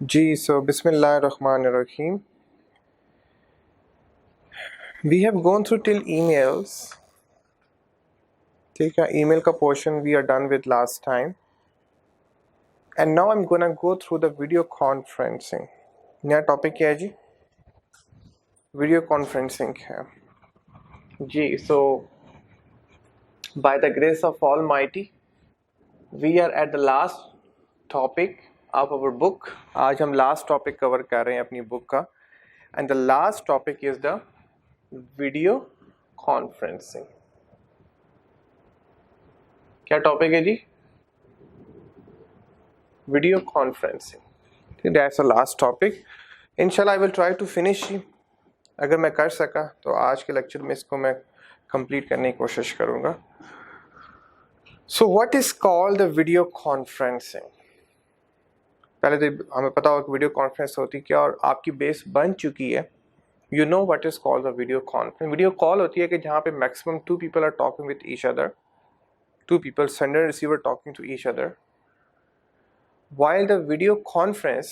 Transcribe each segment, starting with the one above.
So Bismillahir-Rahmanir-Rahim. We have gone through till emails. ठीक है, email का portion we are done with last time. And now I'm gonna go through the video conferencing. नया topic क्या है जी? Video conferencing है. जी, so by the grace of Almighty, we are at the last topic of our book. आज हम last topic cover कर रहे हैं अपनी book का. And the last topic is the video conferencing. क्या टॉपिक है जी? Video conferencing. That's the last topic. इंशाल्लाह I will try to finish. अगर मैं कर सका तो आज के लेक्चर में इसको मैं कंप्लीट करने की कोशिश करूँगा. So what is called the video conferencing? पहले तो हमें पता होगा कि वीडियो कॉन्फ्रेंस होती क्या, और आपकी बेस बन चुकी है. You know what is called the video conference. Video call होती है कि जहाँ पे maximum 2 people are talking with each other. 2 people, sender and receiver, talking to each other. While the video conference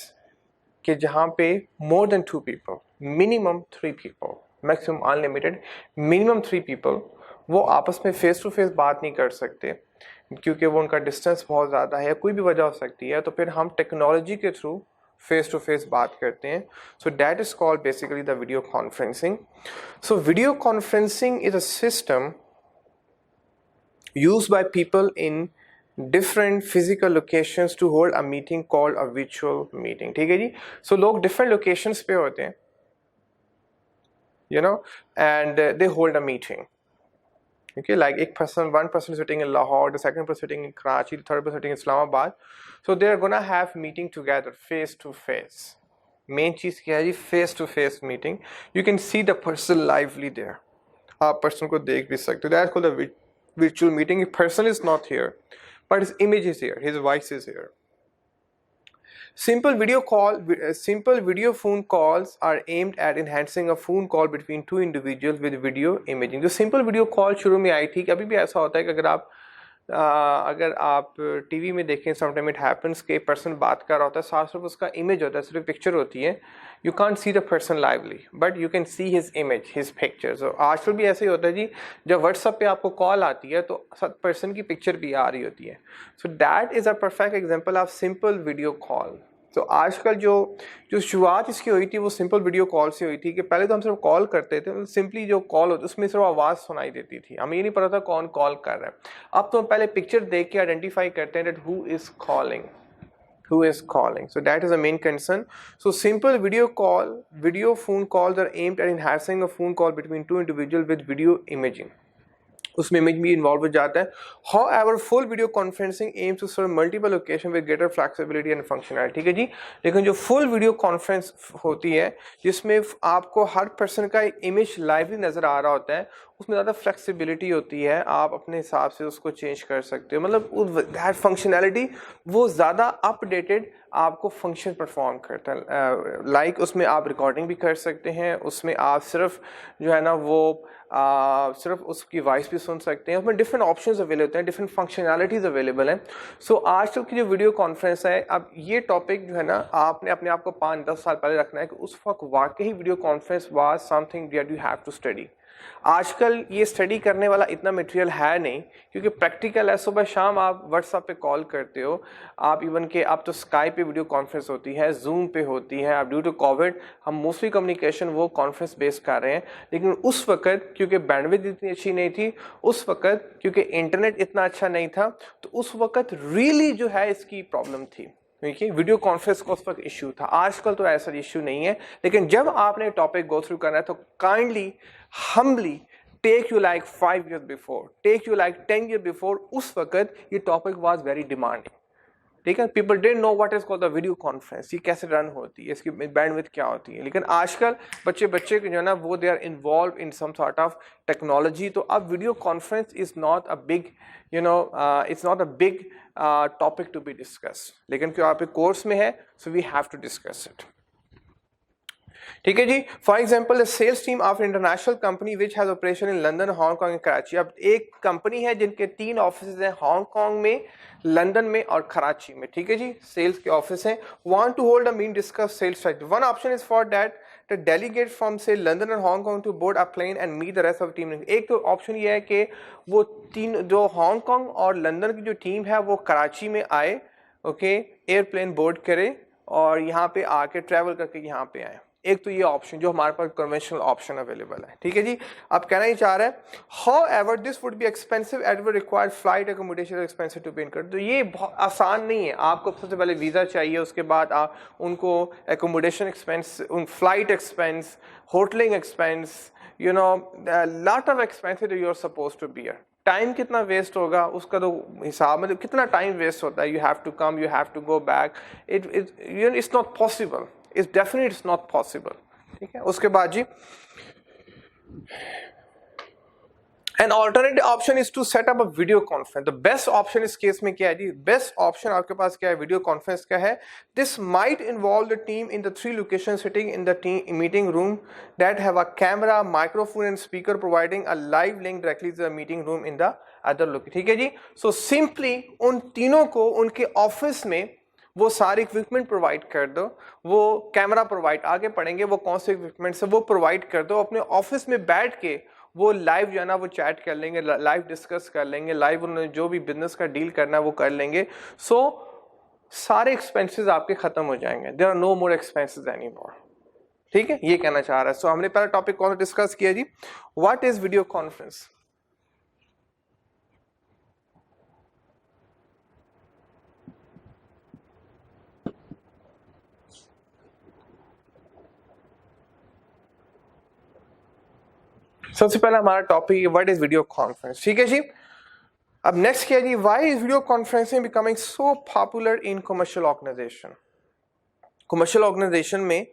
के जहाँ पे more than 2 people, minimum 3 people, maximum unlimited, minimum 3 people, वो आपस में फेस टू फेस बात नहीं कर सकते क्योंकि वो उनका डिस्टेंस बहुत ज़्यादा है या कोई भी वजह हो सकती है. तो फिर हम टेक्नोलॉजी के थ्रू फेस टू फेस बात करते हैं. So that is called basically the video conferencing. So video conferencing is a system used by people in different physical locations to hold a meeting called a virtual meeting. ठीक है जी. So लोग different locations पे होते हैं, you know, and they hold a meeting. Okay, like one person sitting in Lahore, the second person sitting in Karachi, the third person sitting in Islamabad. So they are gonna have meeting together face to face. Main चीज़ क्या है जी? Face to face meeting. You can see the person lively there. आप person को देख भी सकते हो. That's called a virtual meeting. A person is not here, but his image is here, his voice is here. Simple video phone calls are aimed at enhancing a phone call between two individuals with video imaging. जो simple video call शुरू में आई थी, अभी भी ऐसा होता है कि अगर आप टीवी में देखें, समटाइम इट हैपन्स कि पर्सन बात कर रहा होता है, साथ सिर्फ उसका इमेज होता है, सिर्फ पिक्चर होती है. You can't see the person lively but you can see his image, his pictures. और आजकल भी ऐसे ही होता है जी, जब व्हाट्सएप पे आपको कॉल आती है तो पर्सन की पिक्चर भी आ रही होती है. So that is a perfect example of simple video call. तो आजकल जो शुरुआत इसकी हुई थी वो सिंपल वीडियो कॉल से हुई थी कि पहले तो हम सिर्फ कॉल करते थे, सिंपली जो कॉल होती उसमें सिर्फ आवाज़ सुनाई देती थी, हमें ये नहीं पता था कौन कॉल कर रहा है. अब तो हम पहले पिक्चर देख के आइडेंटिफाई करते हैं that who is calling. So that is the main concern. So simple video phone calls are aimed at enhancing a phone call between two individuals with video imaging. उसमें इमेज भी involve हो जाता है. However, full video conferencing aims to serve multiple locations with greater flexibility and functionality. ठीक है जी. लेकिन जो full video conference होती है जिसमें आपको हर पर्सन का इमेज लाइव नज़र आ रहा होता है, उसमें ज़्यादा फ्लेक्सिबिलिटी होती है, आप अपने हिसाब से उसको चेंज कर सकते हो. मतलब दैट फंक्शनैलिटी वो ज़्यादा अपडेटेड आपको फंक्शन परफॉर्म करता है. लाइक उसमें आप रिकॉर्डिंग भी कर सकते हैं, उसमें आप सिर्फ जो है ना वो सिर्फ उसकी वॉइस भी सुन सकते हैं. उसमें डिफरेंट ऑप्शंस अवेलेबल होते हैं, डिफरेंट फंक्शनैलिटीज़ अवेलेबल हैं. सो आजकल की जो वीडियो कॉन्फ्रेंस है, अब ये टॉपिक जो है ना आपने अपने आप को 5-10 साल पहले रखना है कि उस वक्त वाकई video conference was something that you have to study. आजकल ये स्टडी करने वाला इतना मटेरियल है नहीं क्योंकि प्रैक्टिकल है. सुबह शाम आप व्हाट्सएप पे कॉल करते हो, आप इवन के अब तो स्काइप पे वीडियो कॉन्फ्रेंस होती है, जूम पे होती है. अब ड्यू टू कोविड हम मोस्टली कम्युनिकेशन वो कॉन्फ्रेंस बेस्ड कर रहे हैं. लेकिन उस वक्त क्योंकि बैंडविड्थ इतनी अच्छी नहीं थी, उस वक्त क्योंकि इंटरनेट इतना अच्छा नहीं था, तो उस वक्त रियली जो है इसकी प्रॉब्लम थी क्योंकि वीडियो कॉन्फ्रेंस का उस वक्त इशू था. आजकल तो ऐसा इशू नहीं है. लेकिन जब आपने टॉपिक गो थ्रू करना है तो kindly humbly take you like 5 years before, take you like 10 years before. उस वक्त ये टॉपिक was very demanding. ठीक है, people didn't know what is called the video conference, ये कैसे रन होती है, इसकी बैंडविड्थ क्या होती है. लेकिन आजकल बच्चे जो है ना वो they are involved in some sort of technology. तो अब video conference is not a big it's not a big topic to be discussed. लेकिन क्यों आप एक कोर्स में है, so we have to discuss it. ठीक है जी। For example sales team of international company which has operation in London, Hong Kong and Karachi. अब एक कंपनी है जिनके 3 ऑफिस हैं, हांगकांग में, लंदन में और कराची में, ठीक है जी, सेल्स के ऑफिस हैं। Want to hold a meeting discuss sales strategy. One option is for that the delegate from से लंदन और Hong Kong to board a plane and meet the rest of team. एक तो ऑप्शन ये है कि वो तीन जो हांगकांग और लंदन की जो टीम है वो कराची में आए, ओके, एयरप्लेन बोर्ड करे और यहाँ पे आके ट्रैवल करके यहाँ पे आए। एक तो ये ऑप्शन जो हमारे पास कन्वेंशनल ऑप्शन अवेलेबल है, ठीक है जी। अब कहना ही चाह रहा है however this would be expensive it would require flight accommodation expensive to pay incur. तो ये बहुत आसान नहीं है। आपको सबसे पहले वीज़ा चाहिए, उसके बाद आप उनको एकोमोडेशन एक्सपेंस, उन flight expense, hoteling expense, you know lot of expenses you are suppose to bear. Time कितना वेस्ट होगा उसका तो हिसाब, मतलब कितना टाइम वेस्ट होता है। You have to come, you have to go back, it's not possible, it's definitely it's not possible, ठीक है। उसके बाद जी An alternative option is to set up a video conference. The best option इस case में क्या है जी? Best option आपके पास क्या है? Video conference क्या है? This might involve the team in the 3 locations sitting in the team meeting room that have a camera, microphone and speaker providing a live link directly to the meeting room in the other location. ठीक है जी? So simply उन तीनों को उनके office में वो सारे equipment provide कर दो, वो कैमरा प्रोवाइड, आगे पढ़ेंगे वो कौन से इक्विपमेंट से, वो प्रोवाइड कर दो। अपने ऑफिस में बैठ के वो लाइव जो है ना वो चैट कर लेंगे, लाइव डिस्कस कर लेंगे, लाइव उन्होंने जो भी बिजनेस का डील करना है वो कर लेंगे। सो सारे एक्सपेंसेस आपके खत्म हो जाएंगे। There are no more expenses anymore, ठीक है, ये कहना चाह रहा है। सो हमने पहला टॉपिक कौन सा डिस्कस किया जी? What is video conference. सबसे पहला हमारा टॉपिक है व्हाट इज वीडियो कॉन्फ्रेंस, ठीक है जी। अब नेक्स्ट क्या है जी? Why is video conferencing becoming so popular in commercial organisation. Commercial organisation में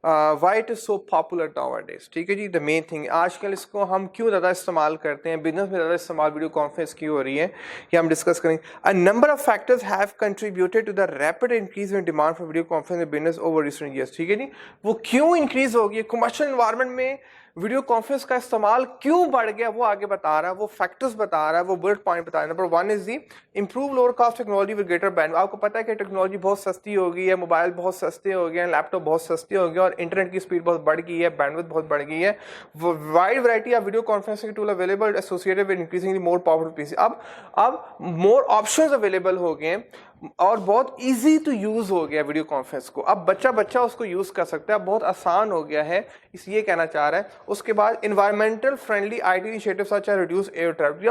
why it is so popular nowadays, ठीक है जी। द मेन थिंग आजकल इसको हम क्यों ज़्यादा इस्तेमाल करते हैं, बिजनेस में ज़्यादा इस्तेमाल वीडियो कॉन्फ्रेंस क्यों हो रही है, ये हम डिस्कस करेंगे। A number of factors have contributed to the rapid increase in demand for video conference in business over recent years, ठीक है जी। वो क्यों इंक्रीज हो गई, कमर्शियल एनवायरनमेंट में वीडियो कॉन्फ्रेंस का इस्तेमाल क्यों बढ़ गया, वो आगे बता रहा है, वो फैक्टर्स बता रहा है, वो बुलेट पॉइंट बता रहा है। Number 1 is the improve lower cost technology with greater bandwidth. आपको पता है कि टेक्नोलॉजी बहुत सस्ती हो गई है, मोबाइल बहुत सस्ते हो गए हैं, लैपटॉप बहुत सस्ते हो गए और इंटरनेट की स्पीड बहुत बढ़ गई है, बैंडविड्थ बहुत बढ़ गई है। Wide variety of video conferencing tool available associated with increasingly more powerful PC. अब मोर ऑप्शंस अवेलेबल हो गए और बहुत इजी टू यूज हो गया वीडियो कॉन्फ्रेंस को। अब बच्चा उसको यूज कर सकता है, बहुत आसान हो गया है, इसलिए कहना चाह रहा है। उसके बाद environmental friendly IT initiatives such as reduce air traffic.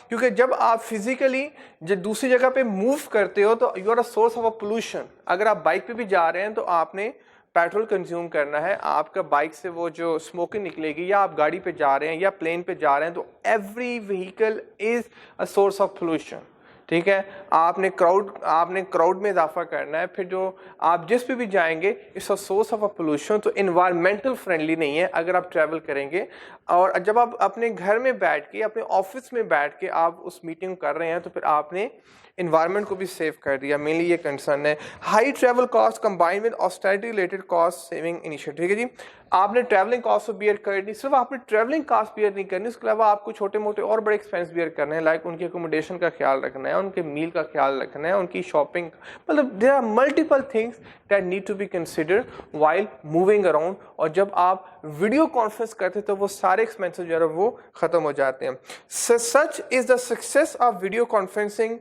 क्योंकि जब आप फिजिकली जब दूसरी जगह पे मूव करते हो तो you are a source of a pollution. अगर आप बाइक पे भी जा रहे हैं तो आपने पेट्रोल कंज्यूम करना है, आपका बाइक से वो जो स्मोकिंग निकलेगी, या आप गाड़ी पे जा रहे हैं या प्लेन पे जा रहे हैं, तो every vehicle is a source of pollution, ठीक है। आपने क्राउड में इजाफा करना है, फिर जो आप जिस पे भी जाएंगे it's a source of a pollution, तो इन्वायरमेंटल फ्रेंडली नहीं है अगर आप ट्रैवल करेंगे। और जब आप अपने घर में बैठ के, अपने ऑफिस में बैठ के आप उस मीटिंग कर रहे हैं तो फिर आपने इन्वायरमेंट को भी सेव कर दिया। मेनली ये कंसर्न है। High travel cost combined with austerity related cost saving initiative, ठीक है जी। आपने ट्रैवलिंग कॉस्ट बियर करनी, सिर्फ आपने ट्रैवलिंग कॉस्ट बियर नहीं करनी, उसके अलावा आपको छोटे मोटे और बड़े एक्सपेंस बियर करने हैं, लाइक उनकी अकोमोडेशन का ख्याल रखना है, उनके मील का ख्याल रखना है, उनकी शॉपिंग, मतलब there are multiple things that need to be considered while moving around. और जब आप वीडियो कॉन्फ्रेंस करते हैं तो वो सारे एक्सपेंसेस जो है वो खत्म हो जाते हैं। Such is the success of video conferencing.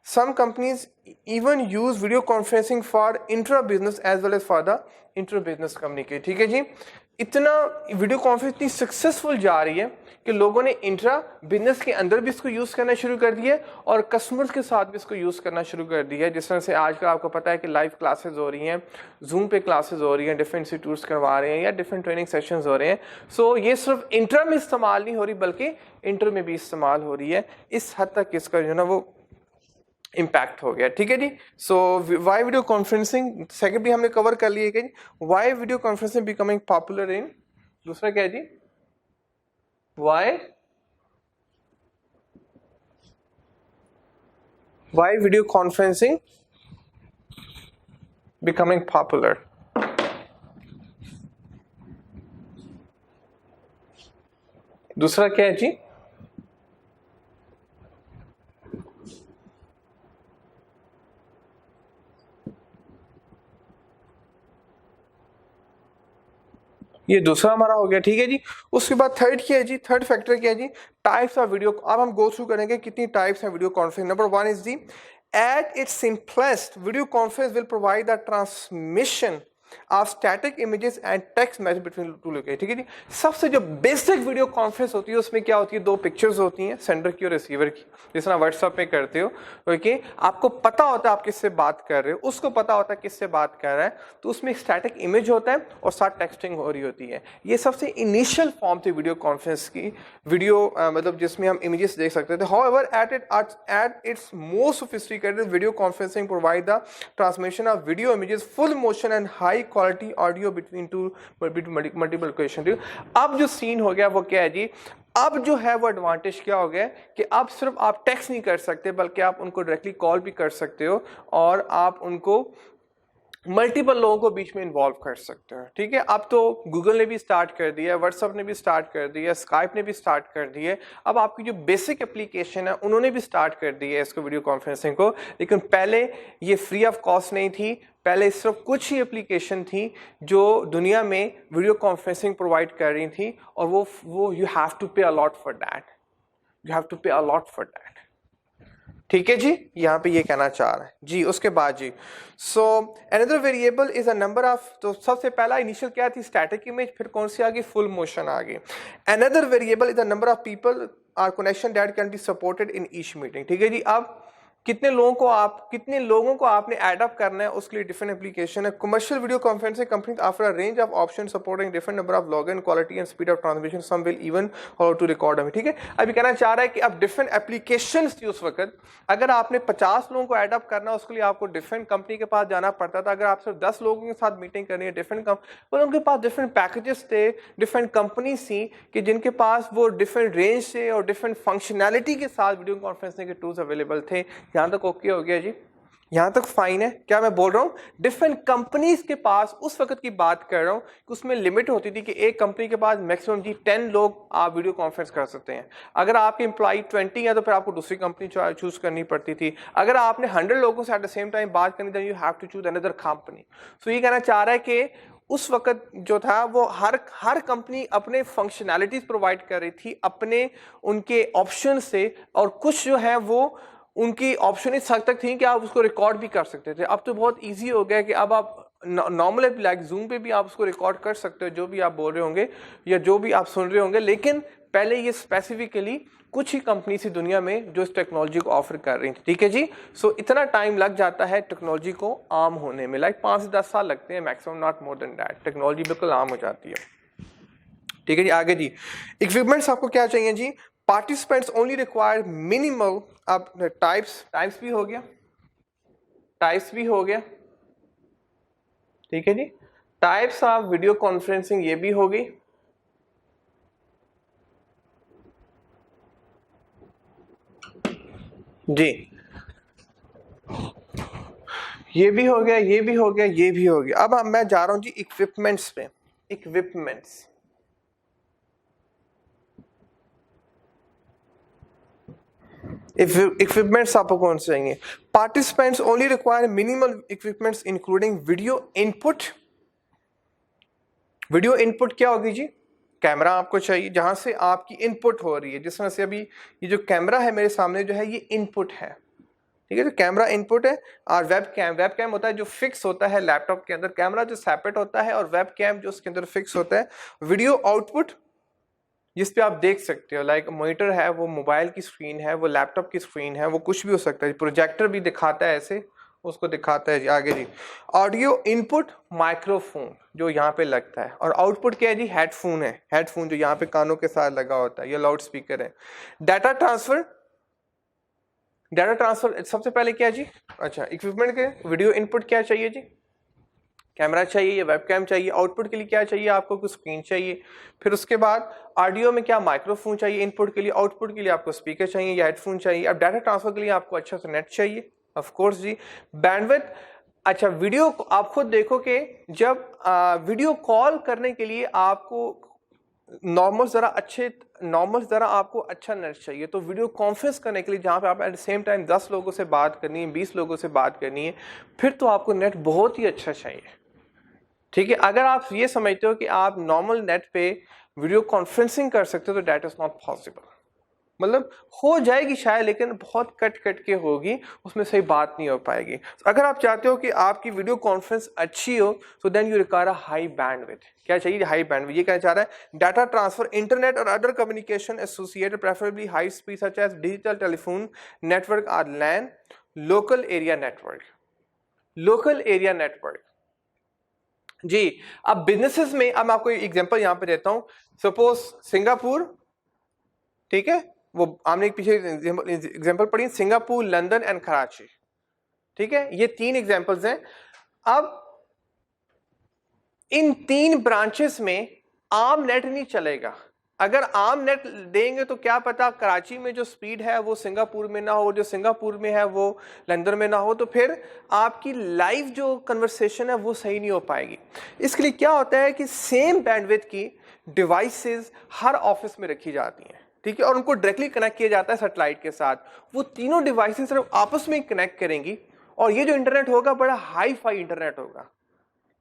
Some companies even use video conferencing for intra-business as well as for the inter-business communication, ठीक है जी। इतना वीडियो कॉन्फ्रेंस इतनी सक्सेसफुल जा रही है कि लोगों ने इंट्रा बिजनेस के अंदर भी इसको यूज़ करना शुरू कर दिया है और कस्टमर्स के साथ भी इसको यूज़ करना शुरू कर दिया है। जिस तरह से आजकल आपको पता है कि लाइव क्लासेस हो रही हैं, जूम पे क्लासेस हो रही हैं, डिफरेंट इंस्टीट्यूट्स करवा रहे हैं या डिफरेंट ट्रेनिंग सेशंस हो रहे हैं। सो ये सिर्फ इंट्रा में इस्तेमाल नहीं हो रही बल्कि इंटर में भी इस्तेमाल हो रही है। इस हद तक इसका जो है ना वो इम्पैक्ट हो गया, ठीक है जी। So why video conferencing second भी हमने कवर कर लिया कि why video conferencing becoming popular in, दूसरा क्या है जी, why video conferencing becoming popular. दूसरा क्या है जी, ये दूसरा हमारा हो गया, ठीक है जी। उसके बाद थर्ड क्या है जी, थर्ड फैक्टर क्या है जी, टाइप्स ऑफ वीडियो। अब हम गो थ्रू करेंगे कितनी टाइप्स हैं video conference. Number one is the, at its simplest video conference will provide the transmission of static images and text message between two location, ठीक है जी। सबसे जो बेसिक वीडियो कॉन्फ्रेंस होती है उसमें क्या होती है, दो पिक्चर्स होती हैं, सेंडर की और रिसीवर की, जिस तरह व्हाट्सएप पे करते हो। ओके, आपको पता होता है आप किससे बात कर रहे हो, उसको पता होता है किससे बात कर रहा है, तो उसमें स्टैटिक इमेज होता है और साथ टेक्सटिंग हो रही होती है। ये सबसे इनिशियल फॉर्म थी वीडियो कॉन्फ्रेंस की, वीडियो मतलब जिसमें हम इमेजेस देख सकते थे। However at its most sophisticated video conferencing provide the transmission of video images full motion and high quality audio between two multiple location. अब जो सीन हो गया वो क्या है जी, अब जो है वो एडवांटेज क्या हो गया कि अब सिर्फ आप टेक्स्ट नहीं कर सकते बल्कि आप उनको डायरेक्टली कॉल भी कर सकते हो और आप उनको मल्टीपल लोगों को बीच में इन्वॉल्व कर सकते हो, ठीक है। अब तो गूगल ने भी स्टार्ट कर दिया, व्हाट्सएप ने भी स्टार्ट कर दिया, स्काइप ने भी स्टार्ट कर दिया। अब आपकी जो बेसिक एप्लीकेशन है उन्होंने भी स्टार्ट कर दी है इसको, वीडियो कॉन्फ्रेंसिंग को। लेकिन पहले ये फ्री ऑफ कॉस्ट नहीं थी, पहले सिर्फ कुछ ही एप्लीकेशन थी जो दुनिया में वीडियो कॉन्फ्रेंसिंग प्रोवाइड कर रही थी, और वो you have to pay a lot for that, you have to pay a lot for that, ठीक है जी। यहाँ पे ये कहना चाह रहा है जी। उसके बाद जी, so another variable is a number of, तो सबसे पहला इनिशियल क्या थी, स्टैटिक इमेज, फिर कौन सी आ गई, फुल मोशन आ गई। Another variable is the number of people are connection that can be supported in each meeting, ठीक है जी। अब कितने लोगों को आपने एड अप करना है, उसके लिए डिफरेंट एप्लीकेशन है। Commercial video conferencing company offer a range of option supporting different number of login quality and speed of transmission, some will even how to record में, ठीक है। अभी कहना चाह रहा है कि अब डिफरेंट एप्लीकेशंस थी उस वक्त, अगर आपने 50 लोगों को एड अप करना उसके लिए आपको डिफरेंट कंपनी के पास जाना पड़ता था। अगर आप सिर्फ 10 लोगों के साथ मीटिंग करनी है डिफरेंट पर उनके पास डिफरेंट पैकेजेस थे, डिफरेंट कंपनीज थी कि जिनके पास वो डिफरेंट रेंज से और डिफरेंट फंक्शनैलिटी के साथ वीडियो कॉन्फ्रेंसिंग के टूल्स अवेलेबल थे। यहाँ तक ओके हो गया जी, यहां तक फाइन है। क्या मैं बोल रहा हूं, डिफरेंट कंपनीज के पास उस वक्त की बात कर रहा हूं कि उसमें लिमिट होती थी कि एक कंपनी के पास मैक्सिमम जी 10 लोग आप वीडियो कॉन्फ्रेंस कर सकते हैं। अगर आपके एम्प्लॉय 20 है तो फिर आपको दूसरी कंपनी चूज करनी पड़ती थी। अगर आपने 100 लोगों से एट द सेम टाइम बात करनी थी, you have to choose another company. So ये कहना चाह रहा है कि उस वक्त जो था वो हर कंपनी अपने फंक्शनैलिटीज प्रोवाइड कर रही थी अपने उनके ऑप्शन से, और कुछ जो है वो उनकी ऑप्शन इस हद तक थी कि आप उसको रिकॉर्ड भी कर सकते थे। अब तो बहुत इजी हो गया कि अब आप नॉर्मल लाइक जूम पे भी आप उसको रिकॉर्ड कर सकते हो, जो भी आप बोल रहे होंगे या जो भी आप सुन रहे होंगे। लेकिन पहले ये स्पेसिफिकली कुछ ही कंपनी थी दुनिया में जो इस टेक्नोलॉजी को ऑफर कर रही थी, ठीक है जी। सो इतना टाइम लग जाता है टेक्नोलॉजी को आम होने में, लाइक 5 से 10 साल लगते हैं maximum, not more than that, technology बिल्कुल आम हो जाती है, ठीक है जी। आगे जी, इक्विपमेंट्स आपको क्या चाहिए जी, पार्टिसिपेंट्स ओनली रिक्वायर मिनिमल। अब टाइप्स भी हो गया, ठीक है जी। टाइप्स ऑफ वीडियो कॉन्फ्रेंसिंग ये भी होगी, जी ये भी हो गया, ये भी हो गया, ये भी हो गया। अब मैं जा रहा हूं जी इक्विपमेंट्स पे। इक्विपमेंट्स आपको कौन से चाहिए, participants only require minimal equipments including video input. Video input क्या होगी जी, कैमरा आपको चाहिए जहां से आपकी इनपुट हो रही है। जिस तरह से अभी ये जो कैमरा है मेरे सामने जो है ये इनपुट है, ठीक है। तो कैमरा इनपुट है, और वेब कैम होता है जो फिक्स होता है लैपटॉप के अंदर, कैमरा जो सेपरेट होता है, और वेब कैम जो उसके अंदर फिक्स होता है। वीडियो आउटपुट जिस पे आप देख सकते हो, लाइक मॉनिटर है, वो मोबाइल की स्क्रीन है, वो लैपटॉप की स्क्रीन है, वो कुछ भी हो सकता है, प्रोजेक्टर भी दिखाता है ऐसे, उसको दिखाता है जी। आगे जी, ऑडियो इनपुट माइक्रोफोन जो यहाँ पे लगता है, और आउटपुट क्या है जी, हेडफोन जो यहाँ पे कानों के साथ लगा होता है, ये लाउड स्पीकर है। डाटा ट्रांसफर सबसे पहले क्या है जी, अच्छा इक्विपमेंट के वीडियो इनपुट क्या चाहिए जी, कैमरा चाहिए या वेबकैम चाहिए। आउटपुट के लिए क्या चाहिए आपको, कुछ स्क्रीन चाहिए। फिर उसके बाद ऑडियो में क्या, माइक्रोफोन चाहिए इनपुट के लिए, आउटपुट के लिए आपको स्पीकर चाहिए या हेडफोन चाहिए। अब डाटा ट्रांसफर के लिए आपको अच्छा सा नेट चाहिए, ऑफ कोर्स जी। बैंडविड्थ, अच्छा वीडियो आप खुद देखो कि जब वीडियो कॉल करने के लिए आपको नॉर्मल ज़रा आपको अच्छा नेट चाहिए, तो वीडियो कॉन्फ्रेंस करने के लिए जहाँ पे आप एट द सेम टाइम 10 लोगों से बात करनी है, 20 लोगों से बात करनी है, फिर तो आपको नेट बहुत ही अच्छा चाहिए। ठीक है, अगर आप ये समझते हो कि आप नॉर्मल नेट पे वीडियो कॉन्फ्रेंसिंग कर सकते हो तो दैट इज नॉट पॉसिबल। मतलब हो जाएगी शायद, लेकिन बहुत कट के होगी, उसमें सही बात नहीं हो पाएगी। अगर आप चाहते हो कि आपकी वीडियो कॉन्फ्रेंस अच्छी हो, so then you require a high bandwidth. क्या चाहिए? High bandwidth. ये क्या चाह रहा है? डाटा ट्रांसफर, इंटरनेट और other communication associated preferably high speed such as digital telephone network or LAN, local area network. Local area network जी। अब बिजनेसेस में, अब मैं आपको एग्जांपल यहां पे देता हूं। सपोज सिंगापुर, ठीक है, वो हमने पीछे एग्जांपल पढ़ी, सिंगापुर, लंदन एंड कराची। ठीक है, ये 3 एग्जांपल्स हैं। अब इन 3 ब्रांचेस में आम नेट नहीं चलेगा। अगर आम नेट देंगे तो क्या पता कराची में जो स्पीड है वो सिंगापुर में ना हो, जो सिंगापुर में है वो लंदन में ना हो, तो फिर आपकी लाइव जो कन्वर्सेशन है वो सही नहीं हो पाएगी। इसके लिए क्या होता है कि सेम बैंडविड्थ की डिवाइसेस हर ऑफिस में रखी जाती हैं, ठीक है, और उनको डायरेक्टली कनेक्ट किया जाता है सैटेलाइट के साथ। वो तीनों डिवाइसेस सिर्फ आपस में कनेक्ट करेंगी और ये जो इंटरनेट होगा बड़ा हाई फाई इंटरनेट होगा।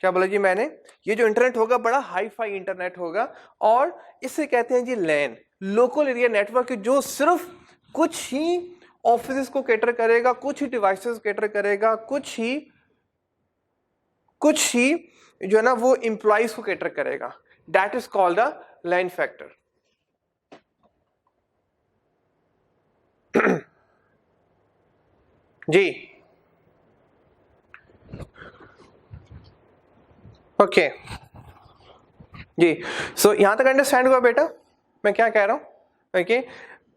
क्या बोला जी मैंने? ये जो इंटरनेट होगा बड़ा हाई फाई इंटरनेट होगा, और इसे कहते हैं जी लैन, लोकल एरिया नेटवर्क, जो सिर्फ कुछ ही ऑफिस को कैटर करेगा, कुछ ही डिवाइसेस कैटर करेगा, कुछ ही जो है ना वो एम्प्लॉइज को कैटर करेगा। That is called the LAN factor. जी ओके जी। सो यहां तक अंडरस्टैंड हुआ बेटा मैं क्या कह रहा हूं? ओके,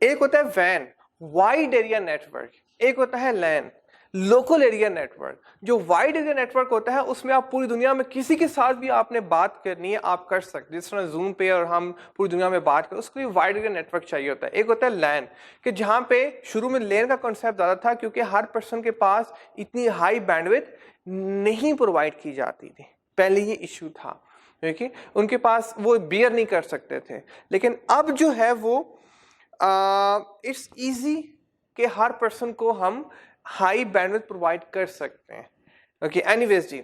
एक होता है वैन, वाइड एरिया नेटवर्क, एक होता है लैन, लोकल एरिया नेटवर्क। जो वाइड एरिया नेटवर्क होता है उसमें आप पूरी दुनिया में किसी के साथ भी आपने बात करनी है आप कर सकते, जिस तरह जूम पे और हम पूरी दुनिया में बात करें, उसके लिए वाइड एरिया नेटवर्क चाहिए होता है। एक होता है लैन, कि जहां पे शुरू में लैन का कॉन्सेप्ट ज्यादा था क्योंकि हर पर्सन के पास इतनी हाई बैंडविड्थ नहीं प्रोवाइड की जाती थी, पहले ये इश्यू था, देखिए उनके पास वो बियर नहीं कर सकते थे। लेकिन अब जो है वो इट्स इजी कि हर पर्सन को हम हाई बैंडविड्थ प्रोवाइड कर सकते हैं। ओके, एनीवेज जी,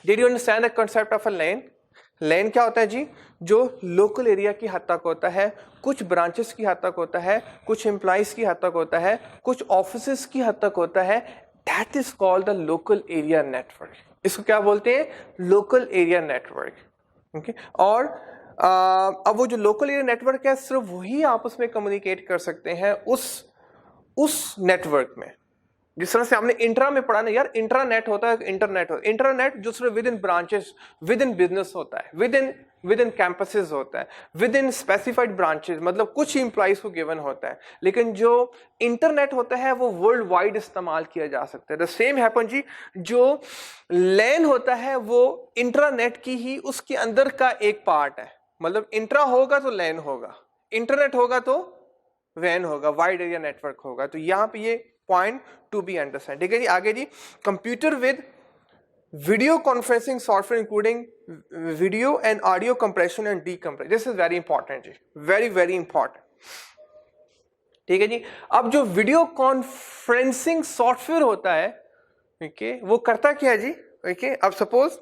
did you understand the concept of a LAN? LAN क्या होता है जी? जो लोकल एरिया की हद तक होता है, कुछ ब्रांचेस की हद तक होता है, कुछ एम्प्लॉइज की हद तक होता है, कुछ ऑफिसेस की हद तक होता है। That is called the local area network. इसको क्या बोलते हैं? Local area network. ओके, और अब वो जो लोकल एरिया नेटवर्क है सिर्फ वही आपस में कम्युनिकेट कर सकते हैं उस नेटवर्क में। जिस तरह से हमने इंट्रा में पढ़ा ना यार, इंट्रानेट होता है, इंटरनेट होता है। इंटरनेट जो सिर्फ with in branches, with in business होता है, विद इन कैंपसेस होता है, विद इन स्पेसिफाइड ब्रांचेस, मतलब कुछ इंप्लॉइज को गिवन होता है। लेकिन जो इंटरनेट होता है वो वर्ल्ड वाइड इस्तेमाल किया जा सकता है। द सेम हैपन जी, जो लैन होता है वो इंट्रानेट की ही उसके अंदर का एक पार्ट है। मतलब इंट्रा होगा तो लैन होगा, इंटरनेट होगा तो वैन होगा, वाइड एरिया नेटवर्क होगा। तो यहां पे ये पॉइंट टू बी अंडरस्टैंड। ठीक है जी, आगे जी, computer with video conferencing software including video and audio compression and decompression. This is very important जी, वेरी वेरी इंपॉर्टेंट। ठीक है जी, अब जो वीडियो कॉन्फ्रेंसिंग सॉफ्टवेयर होता है, ठीक है, वो करता क्या है जी? ठीक है, अब सपोज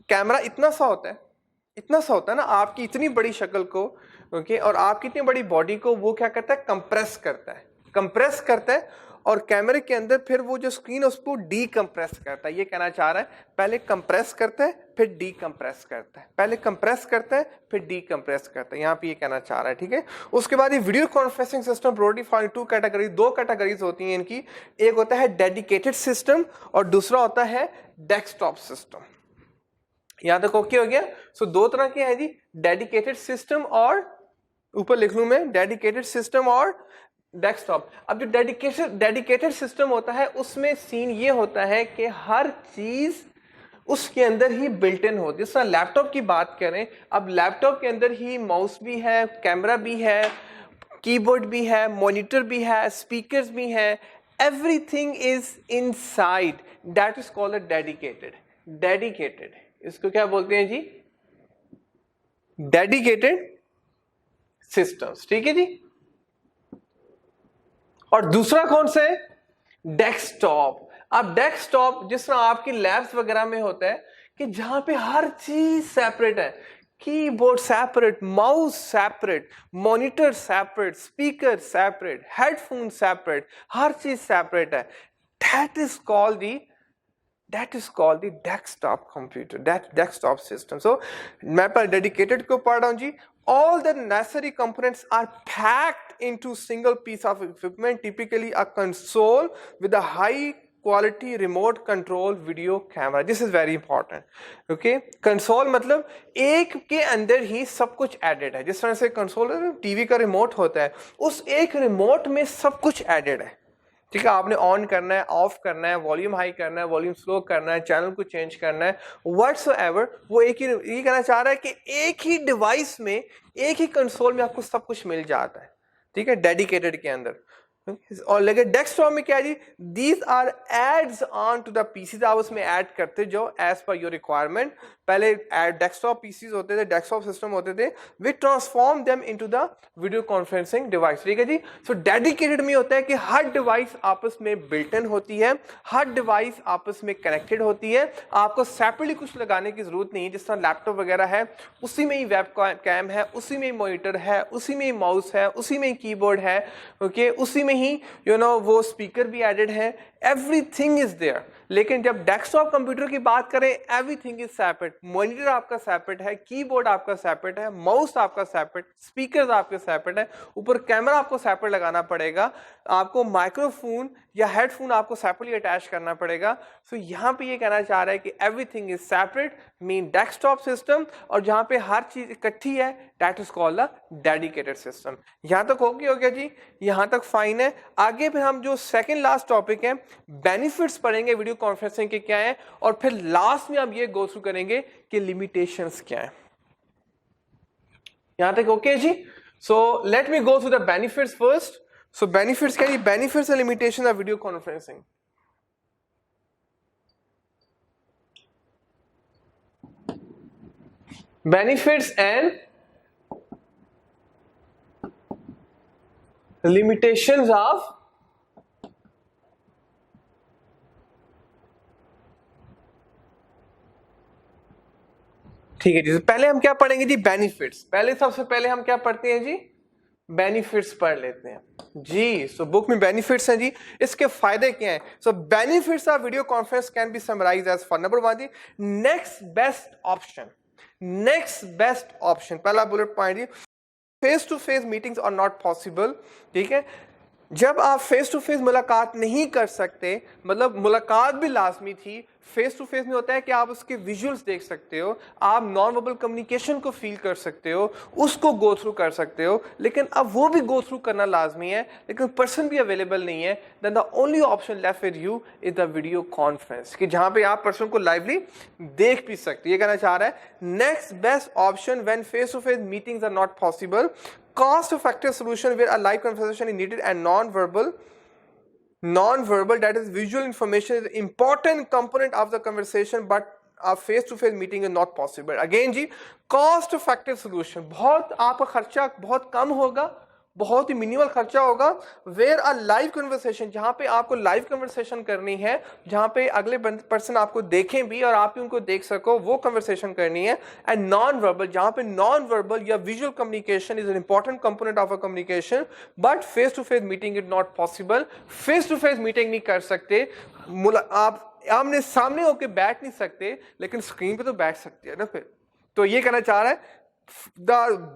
कैमरा इतना सा होता है ना, आपकी इतनी बड़ी शक्ल को, ओके, और आपकी इतनी बड़ी बॉडी को वो क्या करता है? कंप्रेस करता है, और कैमरे के अंदर फिर वो जो स्क्रीन है उसको डीकंप्रेस करता है। ये कहना चाह रहा है, पहले कंप्रेस करता है फिर डीकंप्रेस करता है, पहले कंप्रेस करता है फिर डीकंप्रेस करता है, यहाँ पे ये कहना चाह रहा है। ठीक है, उसके बाद ये video conferencing system broadly fall to category, 2 categories होती हैं इनकी। एक होता है डेडिकेटेड सिस्टम और दूसरा होता है डेस्कटॉप सिस्टम। यहां तक ओके हो गया? सो 2 तरह के हैं जी, डेडिकेटेड सिस्टम और, ऊपर लिख लूं मैं, डेडिकेटेड सिस्टम और डेस्कटॉप। अब जो डेडिकेटेड सिस्टम होता है उसमें सीन ये होता है कि हर चीज उसके अंदर ही बिल्ट इन होती है। जैसा लैपटॉप की बात करें, अब लैपटॉप के अंदर ही माउस भी है, कैमरा भी है, कीबोर्ड भी है, मॉनिटर भी है, स्पीकर्स भी है, everything is inside. That is called dedicated. इसको क्या बोलते हैं जी? डेडिकेटेड सिस्टम्स, ठीक है जी। और दूसरा कौन सा है? डेस्कटॉप। अब डेस्कटॉप जिस तरह आपकी लैब्स वगैरह में होता है कि जहां पे हर चीज सेपरेट है, keyboard separate, mouse separate, monitor separate, speaker separate, headphone separate, हर चीज सेपरेट है। That is called the desktop computer, desktop system. So मैं पर डेडिकेटेड को पढ़ रहा हूं जी। All the necessary components are packed into single piece of equipment, typically a console with a high quality remote control video camera. This is very important. Okay, console मतलब एक के अंदर ही सब कुछ एडेड है। जिस तरह से कंसोल टीवी का रिमोट होता है, उस एक रिमोट में सब कुछ एडेड है, ठीक है। आपने ऑन करना है, ऑफ करना है, वॉल्यूम हाई करना है, वॉल्यूम स्लो करना है, चैनल को चेंज करना है, व्हाट्सएवर। वो एक ही ये कहना चाह रहा है कि एक ही डिवाइस में, एक ही कंसोल में आपको सब कुछ मिल जाता है, ठीक है, डेडिकेटेड के अंदर। और लेकिन डेस्कटॉप में क्या है जी? These are adds on to the PCs, आप उसमें ऐड करते जो एज पर योर रिक्वायरमेंट। पहले डेस्कटॉप पीसीज होते थे, डेस्कटॉप सिस्टम होते थे, we transform them into the video conferencing device, ठीक है जी। सो डेडिकेटेड में होता है कि हर डिवाइस आपस में बिल्ट इन होती है, हर डिवाइस आपस में कनेक्टेड होती है, आपको सेपरेटली कुछ लगाने की जरूरत नहीं है। जिस तरह लैपटॉप वगैरह है, उसी में ही वेब कैम है, उसी में ही मॉनिटर है, उसी में ही माउस है, उसी में ही कीबोर्ड है, ओके, उसी में ही वो स्पीकर भी एडेड है, एवरीथिंग इज देयर। लेकिन जब डेस्कटॉप कंप्यूटर की बात करें, एवरीथिंग इज सेपरेट। मॉनिटर आपका सेपरेट है, कीबोर्ड आपका सेपरेट है, माउस आपका सेपरेट, स्पीकर्स आपके सेपरेट है, ऊपर कैमरा आपको सेपरेट लगाना पड़ेगा, आपको माइक्रोफोन या हेडफोन आपको सेपरेटली अटैच करना पड़ेगा। सो यहाँ पे ये कहना चाह रहा है कि everything is separate mean desktop system, और जहां पे हर चीज इकट्ठी है that is called the dedicated system. यहां तक हो गया जी, यहां तक फाइन है। आगे फिर हम जो सेकंड लास्ट टॉपिक है, बेनिफिट्स पढ़ेंगे वीडियो कॉन्फ्रेंसिंग के क्या है, और फिर लास्ट में हम ये गो थ्रू करेंगे कि लिमिटेशंस क्या है। यहां तक ओके जी। So let me go through the benefits first. So benefits क्या है? Benefits and limitation of video conferencing. Benefits and limitations of ठीक है जी। तो पहले हम क्या पढ़ेंगे जी? बेनिफिट्स। पहले सबसे पहले हम क्या पढ़ते हैं जी? बेनिफिट्स पढ़ लेते हैं जी। सो बुक में बेनिफिट्स हैं जी, इसके फायदे क्या हैं? So benefits of video conference can be summarised as for. Number 1 जी, next best option. Next best option, पहला बुलेट पॉइंट जी, face to face meetings are not possible, ठीक है। जब आप फेस टू फेस मुलाकात नहीं कर सकते, मतलब मुलाकात भी लाजमी थी, फेस टू फेस में होता है कि आप उसके विजुअल्स देख सकते हो, आप नॉन वर्बल कम्युनिकेशन को फील कर सकते हो, उसको गो थ्रू कर सकते हो, लेकिन अब वो भी गो थ्रू करना लाजमी है, लेकिन पर्सन भी अवेलेबल नहीं है। Then the only option left with you is the video conference, कि जहां पे आप पर्सन को लाइवली देख भी सकते। ये कहना चाह रहा है next best option when face to face meetings are not possible, cost effective solution where a live conversation is needed, and non-verbal, that is visual information, is an important component of the conversation, but a face-to-face meeting is not possible. Again जी, cost effective solution, बहुत आपका खर्चा बहुत कम होगा, बहुत ही minimal खर्चा होगा। Where a live conversation, जहां पे आपको लाइव कन्वर्सेशन करनी है, जहां पे अगले पर्सन आपको देखें भी और आप भी उनको देख सको, वो कन्वर्सेशन करनी है। एंड नॉन वर्बल, जहां पे नॉन वर्बल या visual communication is an important component of a communication, but face to face meeting is not possible. Face to face meeting नहीं कर सकते, आप आमने सामने होकर बैठ नहीं सकते, लेकिन स्क्रीन पे तो बैठ सकते हैं ना। फिर तो ये कहना चाह रहा है द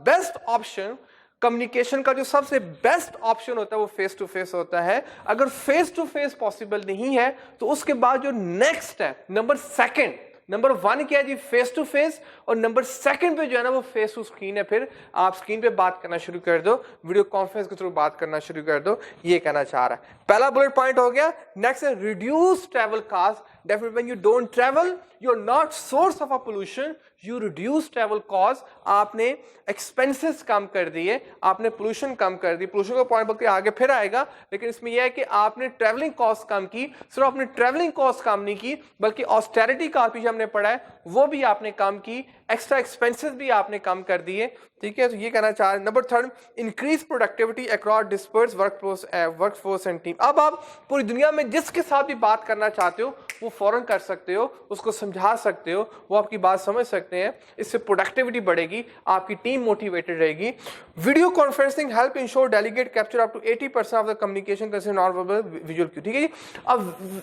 बेस्ट ऑप्शन, कम्युनिकेशन का जो सबसे बेस्ट ऑप्शन होता है वो फेस टू फेस होता है। अगर फेस टू फेस पॉसिबल नहीं है तो उसके बाद जो नेक्स्ट है, नंबर 2, नंबर 1 क्या है जी? फेस टू फेस, और नंबर 2 पे जो है ना वो फेस टू स्क्रीन है। फिर आप स्क्रीन पे बात करना शुरू कर दो, वीडियो कॉन्फ्रेंस के थ्रू बात करना शुरू कर दो, ये कहना चाह रहा है। पहला बुलेट पॉइंट हो गया। नेक्स्ट है reduce travel cost. Definitely when you don't travel, you're not source of a pollution, you reduce travel cost, आपने एक्सपेंसेस कम कर दिए, आपने पोल्यूशन कम कर दी। पोल्यूशन का पॉइंट बल्कि आगे फिर आएगा, लेकिन इसमें यह है कि आपने ट्रैवलिंग कॉस्ट कम की। सिर्फ आपने ट्रैवलिंग कॉस्ट कम नहीं की, बल्कि ऑस्टेरिटी का पीछे हमने पढ़ा है वो भी आपने कम की, एक्स्ट्रा एक्सपेंसेस भी आपने कम कर दिए। ठीक है, तो ये कहना चाह रहे हैं। Number third, increase productivity across disperse workforce and team. अब आप पूरी दुनिया में जिसके साथ भी बात करना चाहते हो वो फौरन कर सकते हो, उसको समझा सकते हो, वो आपकी बात समझ सकते हैं। इससे प्रोडक्टिविटी बढ़ेगी, आपकी टीम मोटिवेटेड रहेगी। Video conferencing help ensure delegate capture up to 80% of the communication consider non verbal visual cue. ठीक है जी। अब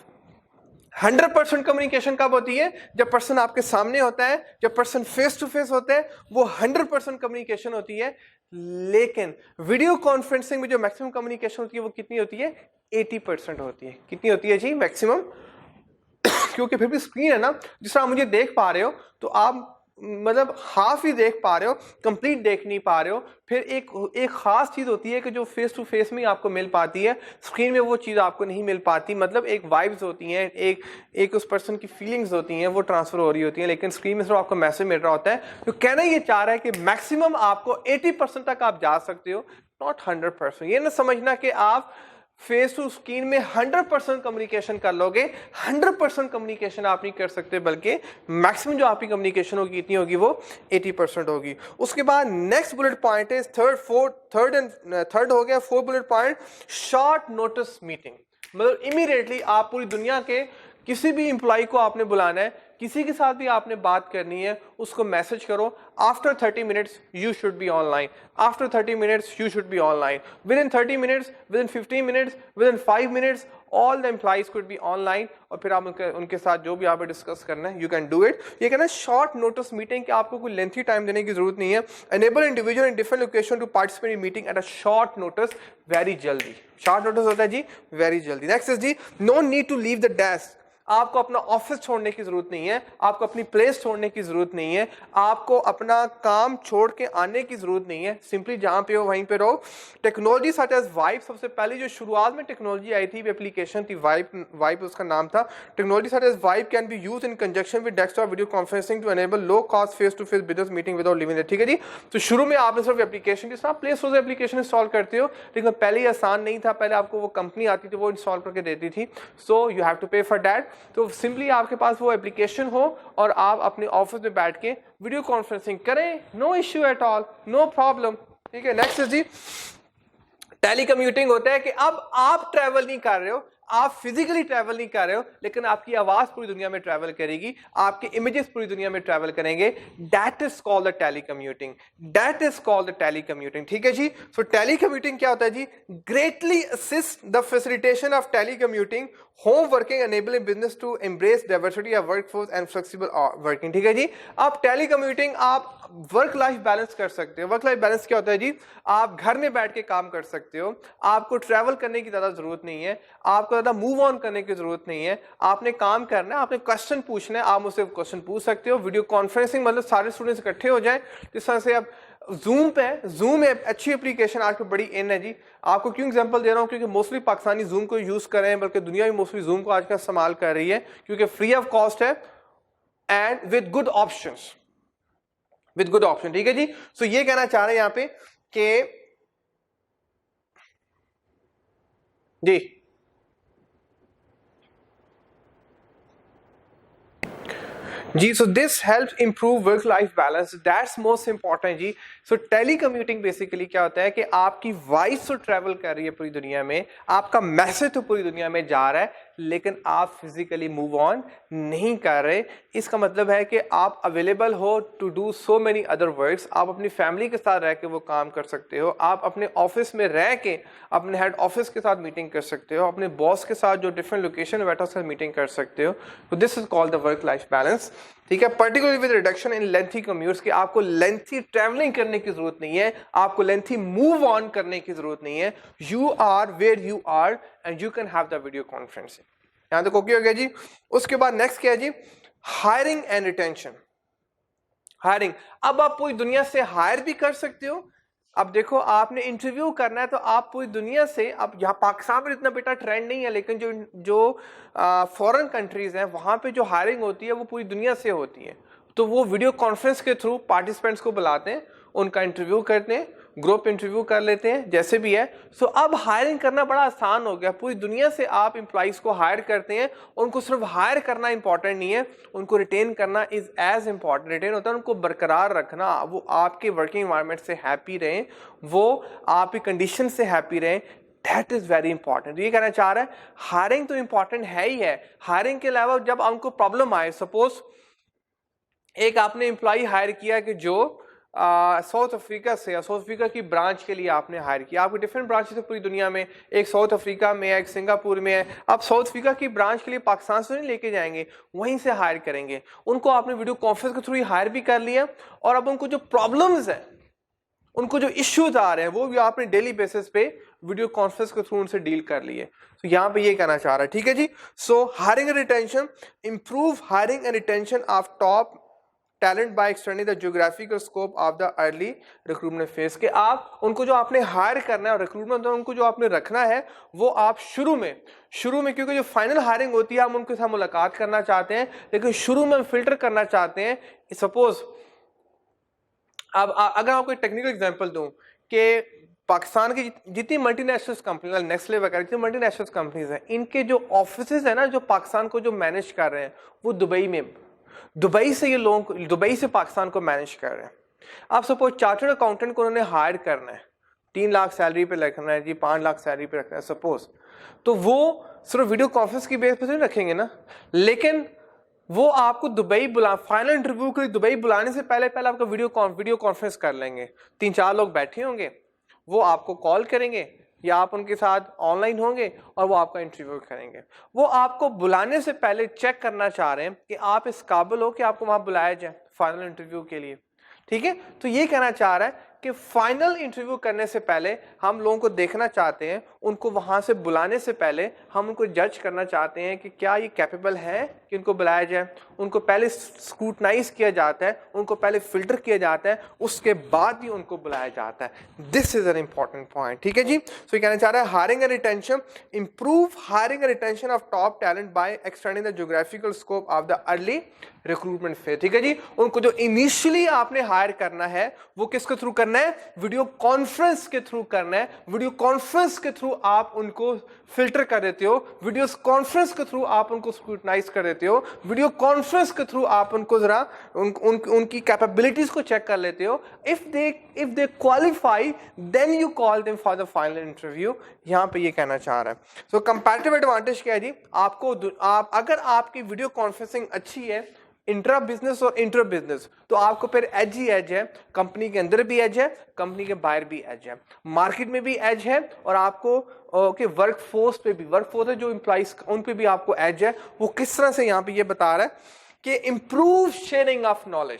100% कम्युनिकेशन कब होती है? जब पर्सन आपके सामने होता है, जब पर्सन फेस टू फेस होते हैं, वो 100% कम्युनिकेशन होती है। लेकिन वीडियो कॉन्फ्रेंसिंग में जो मैक्सिमम कम्युनिकेशन होती है वो कितनी होती है? 80% होती है। कितनी होती है जी मैक्सिमम? क्योंकि फिर भी स्क्रीन है ना, जिस तरह आप मुझे देख पा रहे हो तो आप मतलब हाफ ही देख पा रहे हो, कंप्लीट देख नहीं पा रहे हो। फिर एक खास चीज होती है कि जो फेस टू फेस में आपको मिल पाती है, स्क्रीन में वो चीज आपको नहीं मिल पाती। मतलब एक वाइब्स होती हैं, एक उस पर्सन की फीलिंग्स होती हैं, वो ट्रांसफर हो रही होती हैं, लेकिन स्क्रीन में सिर्फ आपको मैसेज मिल रहा होता है। तो कहना ये चाह रहा है कि मैक्सिमम आपको 80% तक आप जा सकते हो, नॉट 100%। ये ना समझना कि आप फेस टू स्क्रीन में 100% कम्युनिकेशन कर लोगे। 100% कम्युनिकेशन आप नहीं कर सकते, बल्कि मैक्सिमम जो आपकी कम्युनिकेशन होगी इतनी होगी, वो 80% होगी। उसके बाद नेक्स्ट बुलेट पॉइंट है थर्ड हो गया। Fourth bullet point, short notice meeting. मतलब इमीडिएटली आप पूरी दुनिया के किसी भी एम्प्लॉय को आपने बुलाना है, किसी के साथ भी आपने बात करनी है, उसको मैसेज करो, after 30 minutes you should be online, after 30 minutes you should be online, with in 30 minutes, with in 15 minutes, with in 5 minutes all the employees could be online. और फिर आप उनके साथ जो भी आपको डिस्कस करना है, यू कैन डू इट। ये कहना है शॉर्ट नोटिस मीटिंग, कि आपको कोई लेंथी टाइम देने की जरूरत नहीं है। Enable individual in different location to participate in meeting at a short notice, very जल्दी। शॉर्ट नोटिस होता है जी वेरी जल्दी। नेक्स्ट इज जी, no need to leave the desk. आपको अपना ऑफिस छोड़ने की जरूरत नहीं है, आपको अपनी प्लेस छोड़ने की जरूरत नहीं है, आपको अपना काम छोड़ के आने की जरूरत नहीं है। सिंपली जहां पे हो वहीं पे रहो। टेक्नोलॉजी सच एज वाइप, सबसे पहले जो शुरुआत में टेक्नोलॉजी आई थी, एप्लीकेशन थी वाइप उसका नाम था। Technology such as wipe can be used in conjunction with desktop video conferencing to enable low cost face to face business meeting without leaving there. ठीक है जी। तो शुरू में आपने सिर्फ एप्लीकेशन, जिस तरह प्ले स्टोर से एप्लीकेशन इंस्टॉल करते हो, लेकिन पहले आसान नहीं था, पहले आपको वो कंपनी आती थी वो इंस्टॉल करके देती थी, सो यू हैव टू पे फॉर दैट। तो सिंपली आपके पास वो एप्लीकेशन हो और आप अपने ऑफिस में बैठ के वीडियो कॉन्फ्रेंसिंग करें, no issue at all, no problem. ठीक है। नेक्स्ट जी, टेलीकम्यूटिंग होता है कि अब आप ट्रैवल नहीं कर रहे हो, आप फिजिकली ट्रैवल नहीं कर रहे हो, लेकिन आपकी आवाज पूरी दुनिया में ट्रैवल करेगी, आपके इमेजेस पूरी दुनिया में ट्रैवल करेंगे। That is called the telecommuting, that is called the telecommuting. ठीक है जी। सो टेलीकम्यूटिंग क्या होता है जी? Greatly assist the facilitation of telecommuting home working, enabling business to embrace diversity of workforce and flexible working. ठीक है जी। आप टेलीकम्यूटिंग, आप वर्क लाइफ बैलेंस कर सकते हो। वर्क लाइफ बैलेंस क्या होता है जी? आप घर में बैठ के काम कर सकते हो, आपको ट्रैवल करने की ज्यादा जरूरत नहीं है, आपको ज्यादा मूव ऑन करने की जरूरत नहीं है। आपने काम करना है, आपने क्वेश्चन पूछना है, आप मुझसे क्वेश्चन पूछ सकते हो। वीडियो कॉन्फ्रेंसिंग मतलब सारे स्टूडेंट्स इकट्ठे हो जाए, जिस तरह से अब जूम पे, जूम एक अच्छी एप्लीकेशन आज बड़ी इन है जी। आपको क्यों एग्जांपल दे रहा हूं? क्योंकि मोस्टली पाकिस्तानी जूम को यूज कर रहे हैं, बल्कि दुनिया भी मोस्टली जूम को आजकल इस्तेमाल कर रही है, क्योंकि फ्री ऑफ कॉस्ट है and with good options, with good option. ठीक है जी। सो ये कहना चाह रहे हैं यहां पे कि जी जी, so this helps improve work life balance, that's most important जी। सो टेलीकम्यूटिंग बेसिकली क्या होता है कि आपकी वॉइस तो ट्रैवल कर रही है पूरी दुनिया में, आपका मैसेज तो पूरी दुनिया में जा रहा है, लेकिन आप फिजिकली मूव ऑन नहीं कर रहे। इसका मतलब है कि आप अवेलेबल हो to do so many other works. आप अपनी फैमिली के साथ रह के वो काम कर सकते हो, आप अपने ऑफिस में रह के अपने हेड ऑफिस के साथ मीटिंग कर सकते हो, अपने बॉस के साथ जो डिफरेंट लोकेशन में बैठा उसके साथ मीटिंग कर सकते हो। तो this is called the work life balance. ठीक है। Particularly with reduction in lengthy commutes, कि आपको लेंथी ट्रैवलिंग करने की जरूरत नहीं है, आपको लेंथी मूव ऑन करने की जरूरत नहीं है। You are where you are and you can have the video conferencing. यहां तक ओके हो गया जी। उसके बाद नेक्स्ट क्या है जी? Hiring and retention. हायरिंग, अब आप पूरी दुनिया से हायर भी कर सकते हो। अब देखो, आपने इंटरव्यू करना है तो आप पूरी दुनिया से, अब यहाँ पाकिस्तान में इतना बेटा ट्रेंड नहीं है, लेकिन जो फॉरेन कंट्रीज हैं वहां पे जो हायरिंग होती है वो पूरी दुनिया से होती है। तो वो वीडियो कॉन्फ्रेंस के थ्रू पार्टिसिपेंट्स को बुलाते हैं, उनका इंटरव्यू करते हैं, ग्रुप इंटरव्यू कर लेते हैं, जैसे भी है। सो अब हायरिंग करना बड़ा आसान हो गया। पूरी दुनिया से आप एम्प्लॉइज को हायर करते हैं। उनको सिर्फ हायर करना इंपॉर्टेंट नहीं है, उनको रिटेन करना इज एज इंपॉर्टेंट। रिटेन होता है उनको बरकरार रखना, वो आपके वर्किंग एनवायरनमेंट से हैप्पी रहें, वो आपकी कंडीशन से हैप्पी रहें। That is very important. ये कहना चाह रहा है हायरिंग तो इंपॉर्टेंट है ही है। हायरिंग के अलावा जब आपको प्रॉब्लम आए, सपोज एक आपने एम्प्लॉय हायर किया कि जो साउथ अफ्रीका से या साउथ अफ्रीका की ब्रांच के लिए आपने हायर किया। आपके डिफरेंट ब्रांचेस है पूरी दुनिया में, एक साउथ अफ्रीका में है, एक सिंगापुर में है। आप साउथ अफ्रीका की ब्रांच के लिए पाकिस्तान से नहीं लेके जाएंगे, वहीं से हायर करेंगे। उनको आपने वीडियो कॉन्फ्रेंस के थ्रू ही हायर भी कर लिया, और अब उनको जो प्रॉब्लम्स है, उनको जो इश्यूज आ रहे हैं, वो भी आपने डेली बेसिस पे वीडियो कॉन्फ्रेंस के थ्रू उनसे डील कर लिए। तो यहाँ पे ये कहना चाह रहा है, ठीक है जी। So hiring and retention, improve hiring and retention of top talent by extending the geographical scope of the early recruitment phase. के आप उनको जो आपने हायर करना है और रिक्रूटमेंट उनको जो आपने रखना है, वो आप शुरू में क्योंकि जो फाइनल हायरिंग होती है हम उनके साथ मुलाकात करना चाहते हैं, लेकिन शुरू में फिल्टर करना चाहते हैं। सपोज अब अगर आपको एक टेक्निकल एग्जांपल दूं कि पाकिस्तान की जितनी मल्टीनेशनल कंपनी, नेस्ले वगैरह जितनी मल्टीनेशनल कंपनीज हैं, इनके जो ऑफिसेज है ना, जो पाकिस्तान को जो मैनेज कर रहे हैं, वो दुबई से ये लोग दुबई से पाकिस्तान को मैनेज कर रहे हैं। आप सपोज चार्टर्ड अकाउंटेंट को उन्होंने हायर करना है, 3 लाख सैलरी पे रखना है जी, 5 लाख सैलरी पे रखना है सपोज, तो वो सिर्फ वीडियो कॉन्फ्रेंस की बेस पे नहीं रखेंगे ना, लेकिन वो आपको दुबई फाइनल इंटरव्यू के लिए दुबई बुलाने से पहले आपका वीडियो कॉन्फ्रेंस कर लेंगे। 3-4 लोग बैठे होंगे, वो आपको कॉल करेंगे या आप उनके साथ ऑनलाइन होंगे और वो आपका इंटरव्यू करेंगे। वो आपको बुलाने से पहले चेक करना चाह रहे हैं कि आप इस काबिल हो कि आपको वहां बुलाया जाए फाइनल इंटरव्यू के लिए, ठीक है। तो ये कहना चाह रहा है कि फाइनल इंटरव्यू करने से पहले हम लोगों को देखना चाहते हैं, उनको वहां से बुलाने से पहले हम उनको जज करना चाहते हैं कि क्या ये कैपेबल है कि उनको बुलाया जाए। उनको पहले स्क्रूटनाइज किया जाता है, उनको पहले फिल्टर किया जाता है, उसके बाद ही उनको बुलाया जाता है। This is an important point, ठीक है जी। सो ये कहना चाह रहा है hiring and retention, improve hiring and retention of top talent by extending the geographical scope of the early recruitment phase, ठीक है जी। उनको जो इनिशियली आपने हायर करना है वो किसके थ्रू करना है, वीडियो कॉन्फ्रेंस के थ्रू करना है। वीडियो कॉन्फ्रेंस के थ्रू आप उनको फिल्टर कर देते हो, वीडियो कॉन्फ्रेंस के थ्रू आप उनको स्क्रूटनाइज कर देते हो, वीडियो कॉन्फ्रेंस के थ्रू आप उनको जरा उनकी कैपेबिलिटीज को चेक कर लेते हो। If they qualify then you call them for the final interview. यहां पे ये कहना चाह रहा है। सो कंपैरेटिव एडवांटेज क्या है जी, आपको अगर आपकी वीडियो कॉन्फ्रेंसिंग अच्छी है इंट्रा बिजनेस और इंटर बिजनेस, तो आपको फिर एज ही एज है, कंपनी के अंदर भी एज है, कंपनी के बाहर भी एज है, मार्केट में भी एज है, और आपको वर्क फोर्स है जो एम्प्लॉइज उन पे भी आपको एज है। वो किस तरह से यहाँ पे ये बता रहा है कि इंप्रूव शेयरिंग ऑफ नॉलेज।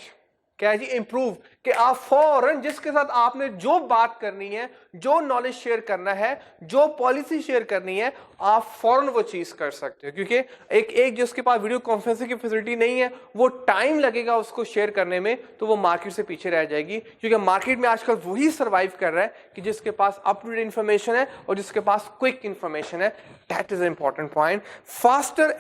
क्या है जी, इंप्रूव, कि आप फौरन जिसके साथ आपने जो बात करनी है, जो नॉलेज शेयर करना है, जो पॉलिसी शेयर करनी है, आप फौरन वो चीज कर सकते हो। क्योंकि एक जिसके पास वीडियो कॉन्फ्रेंसिंग की फैसिलिटी नहीं है, वो टाइम लगेगा उसको शेयर करने में, तो वो मार्केट से पीछे रह जाएगी। क्योंकि मार्केट में आजकल वही सर्वाइव कर रहा है कि जिसके पास अप टू डेट इंफॉर्मेशन है और जिसके पास क्विक इंफॉर्मेशन है। That is important point. Faster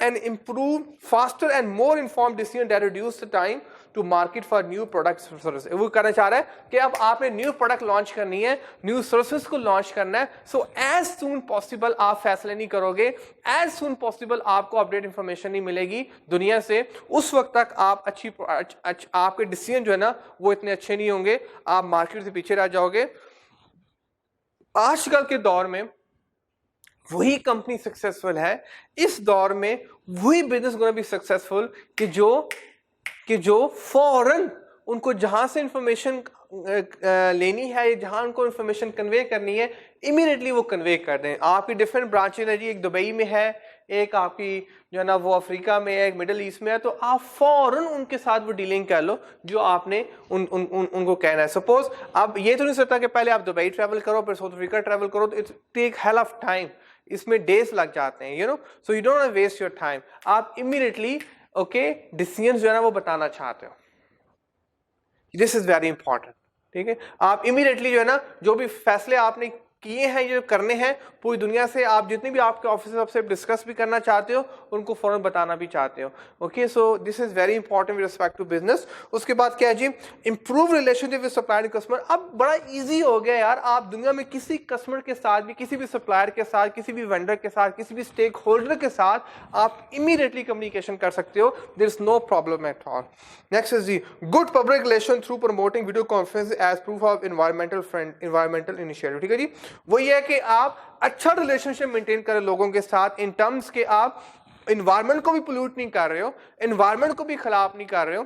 and more informed decision that reduce the time to market for new products service. वो कहना चाह रहा है कि अब आपने न्यू प्रोडक्ट लॉन्च करनी है, न्यू सर्विसेज को लॉन्च करना है, सो एज सून पॉसिबल आप फैसले नहीं करोगे, एज सून पॉसिबल आपको अपडेट इंफॉर्मेशन नहीं मिलेगी दुनिया से, उस वक्त तक आप आपके डिसीजन जो है ना वो इतने अच्छे नहीं होंगे, आप मार्केट से पीछे रह जाओगे। आजकल के दौर में वही कंपनी सक्सेसफुल है, इस दौर में वही बिजनेस गोना बी सक्सेसफुल कि जो फौरन उनको जहां से इंफॉर्मेशन लेनी है, जहां उनको इंफॉर्मेशन कन्वे करनी है, इमीडिएटली वो कन्वे कर दें। आपकी डिफरेंट ब्रांचेज है जी, एक दुबई में है, एक आपकी जो है ना वो अफ्रीका में है, एक मिडिल ईस्ट में है, तो आप फौरन उनके साथ वो डीलिंग कर लो जो आपने उनको कहना है। सपोज अब ये तो नहीं सकता कि पहले आप दुबई ट्रैवल करो फिर साउथ अफ्रीका ट्रैवल करो, तो it take hell of time, इसमें डेज लग जाते हैं, you know. So you don't waste your time, आप इमीडिएटली डिसीजन जो है ना वो बताना चाहते हो। दिस इज वेरी इंपॉर्टेंट, ठीक है। आप इमीडिएटली जो है ना जो भी फैसले आपने किए हैं, ये करने हैं, पूरी दुनिया से आप जितने भी आपके ऑफिसर आपसे डिस्कस भी करना चाहते हो उनको फौरन बताना भी चाहते हो। Okay, so this is very important with respect to business. उसके बाद क्या है जी, improve relationship with supplier and customer. अब बड़ा इजी हो गया यार, आप दुनिया में किसी कस्टमर के साथ भी, किसी भी सप्लायर के साथ, किसी भी वेंडर के साथ, किसी भी स्टेक होल्डर के साथ आप इमीडिएटली कम्युनिकेशन कर सकते हो, there is no problem at all. Next is जी, good public relation through promoting video conference as proof of environmental initiative. ठीक है जी, वही है कि आप अच्छा रिलेशनशिप मेंटेन करें लोगों के साथ इन टर्म्स के आप एनवायरमेंट को भी पोल्यूट नहीं कर रहे हो, एनवायरमेंट को भी खराब नहीं कर रहे हो,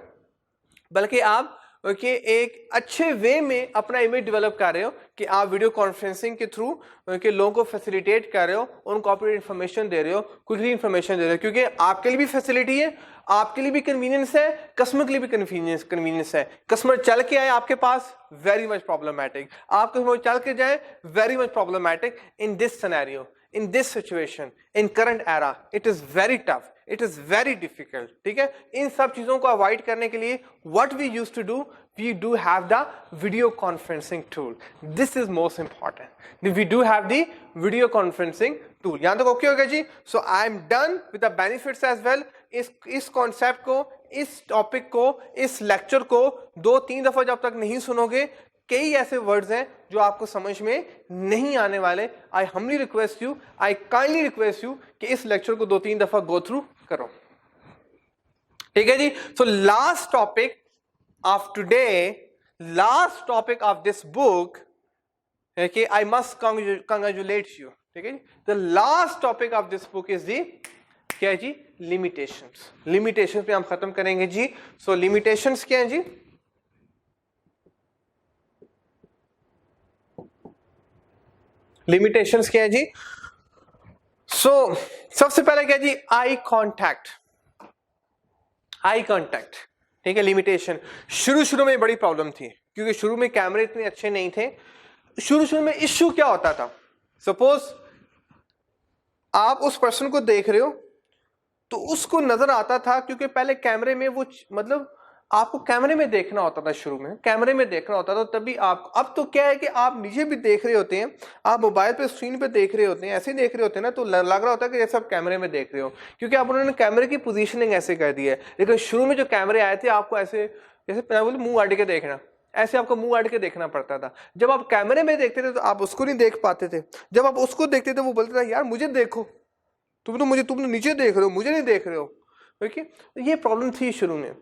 बल्कि आप एक अच्छे वे में अपना इमेज डेवलप कर रहे हो कि आप वीडियो कॉन्फ्रेंसिंग के थ्रू लोगों को फैसिलिटेट कर रहे हो, उनको अपनी इन्फॉर्मेशन दे रहे हो, क्विकली इन्फॉर्मेशन दे रहे हो, क्योंकि आपके लिए भी फैसिलिटी है, आपके लिए भी कन्वीनियंस है, कस्टमर के लिए भी कन्वीनियंस है। कस्टमर चल के आए आपके पास, वेरी मच प्रॉब्लमेटिक। आप कस्टमर चल के जाए, very much problematic in this scenario, in this situation, in current era, it is very tough, it is very difficult। ठीक है, इन सब चीजों को अवॉइड करने के लिए what we used to do, we do have the video conferencing tool, this is most important, we do have the video conferencing tool। यहां तक ओके हो गया जी। so I am done with the benefits as well। इस concept को, इस topic को, इस lecture को 2-3 दफा जब तक नहीं सुनोगे, कई ऐसे वर्ड्स हैं जो आपको समझ में नहीं आने वाले। I humbly request you, I kindly request you कि इस लेक्चर को 2-3 दफा गो थ्रू करो। ठीक है जी। So last topic of today, last topic of this book है कि आई मस्ट कंग्रेचुलेट यू। ठीक है जी, the last topic of this book is the क्या है जी, लिमिटेशंस। लिमिटेशंस पे हम खत्म करेंगे जी। सो लिमिटेशंस क्या है जी, लिमिटेशंस क्या है जी। सबसे पहले क्या है जी, आई कांटेक्ट। आई कांटेक्ट, ठीक है, लिमिटेशन। शुरू में बड़ी प्रॉब्लम थी, क्योंकि शुरू में कैमरे इतने अच्छे नहीं थे। शुरू में इश्यू क्या होता था, सपोज आप उस पर्सन को देख रहे हो तो उसको नजर आता था, क्योंकि पहले कैमरे में वो मतलब आपको कैमरे में देखना होता था, शुरू में कैमरे में देखना होता था तभी आप। अब तो क्या है कि आप नीचे भी देख रहे होते हैं, आप मोबाइल पे स्क्रीन पे देख रहे होते हैं, ऐसे देख रहे होते हैं ना, तो लग रहा होता है कि जैसे आप कैमरे में देख रहे हो, क्योंकि आप उन्होंने कैमरे की पोजीशनिंग ऐसे कर दी है। लेकिन शुरू में जो कैमरे आए थे आपको ऐसे जैसे बोले मुंह अड़ के देखना, ऐसे आपको मुंह अड़ के देखना पड़ता था। जब आप कैमरे में देखते थे तो आप उसको नहीं देख पाते थे, जब आप उसको देखते थे वो बोलते थे यार मुझे देखो, तुम तो नीचे देख रहे हो, मुझे नहीं देख रहे हो। ओके, ये प्रॉब्लम थी शुरू में।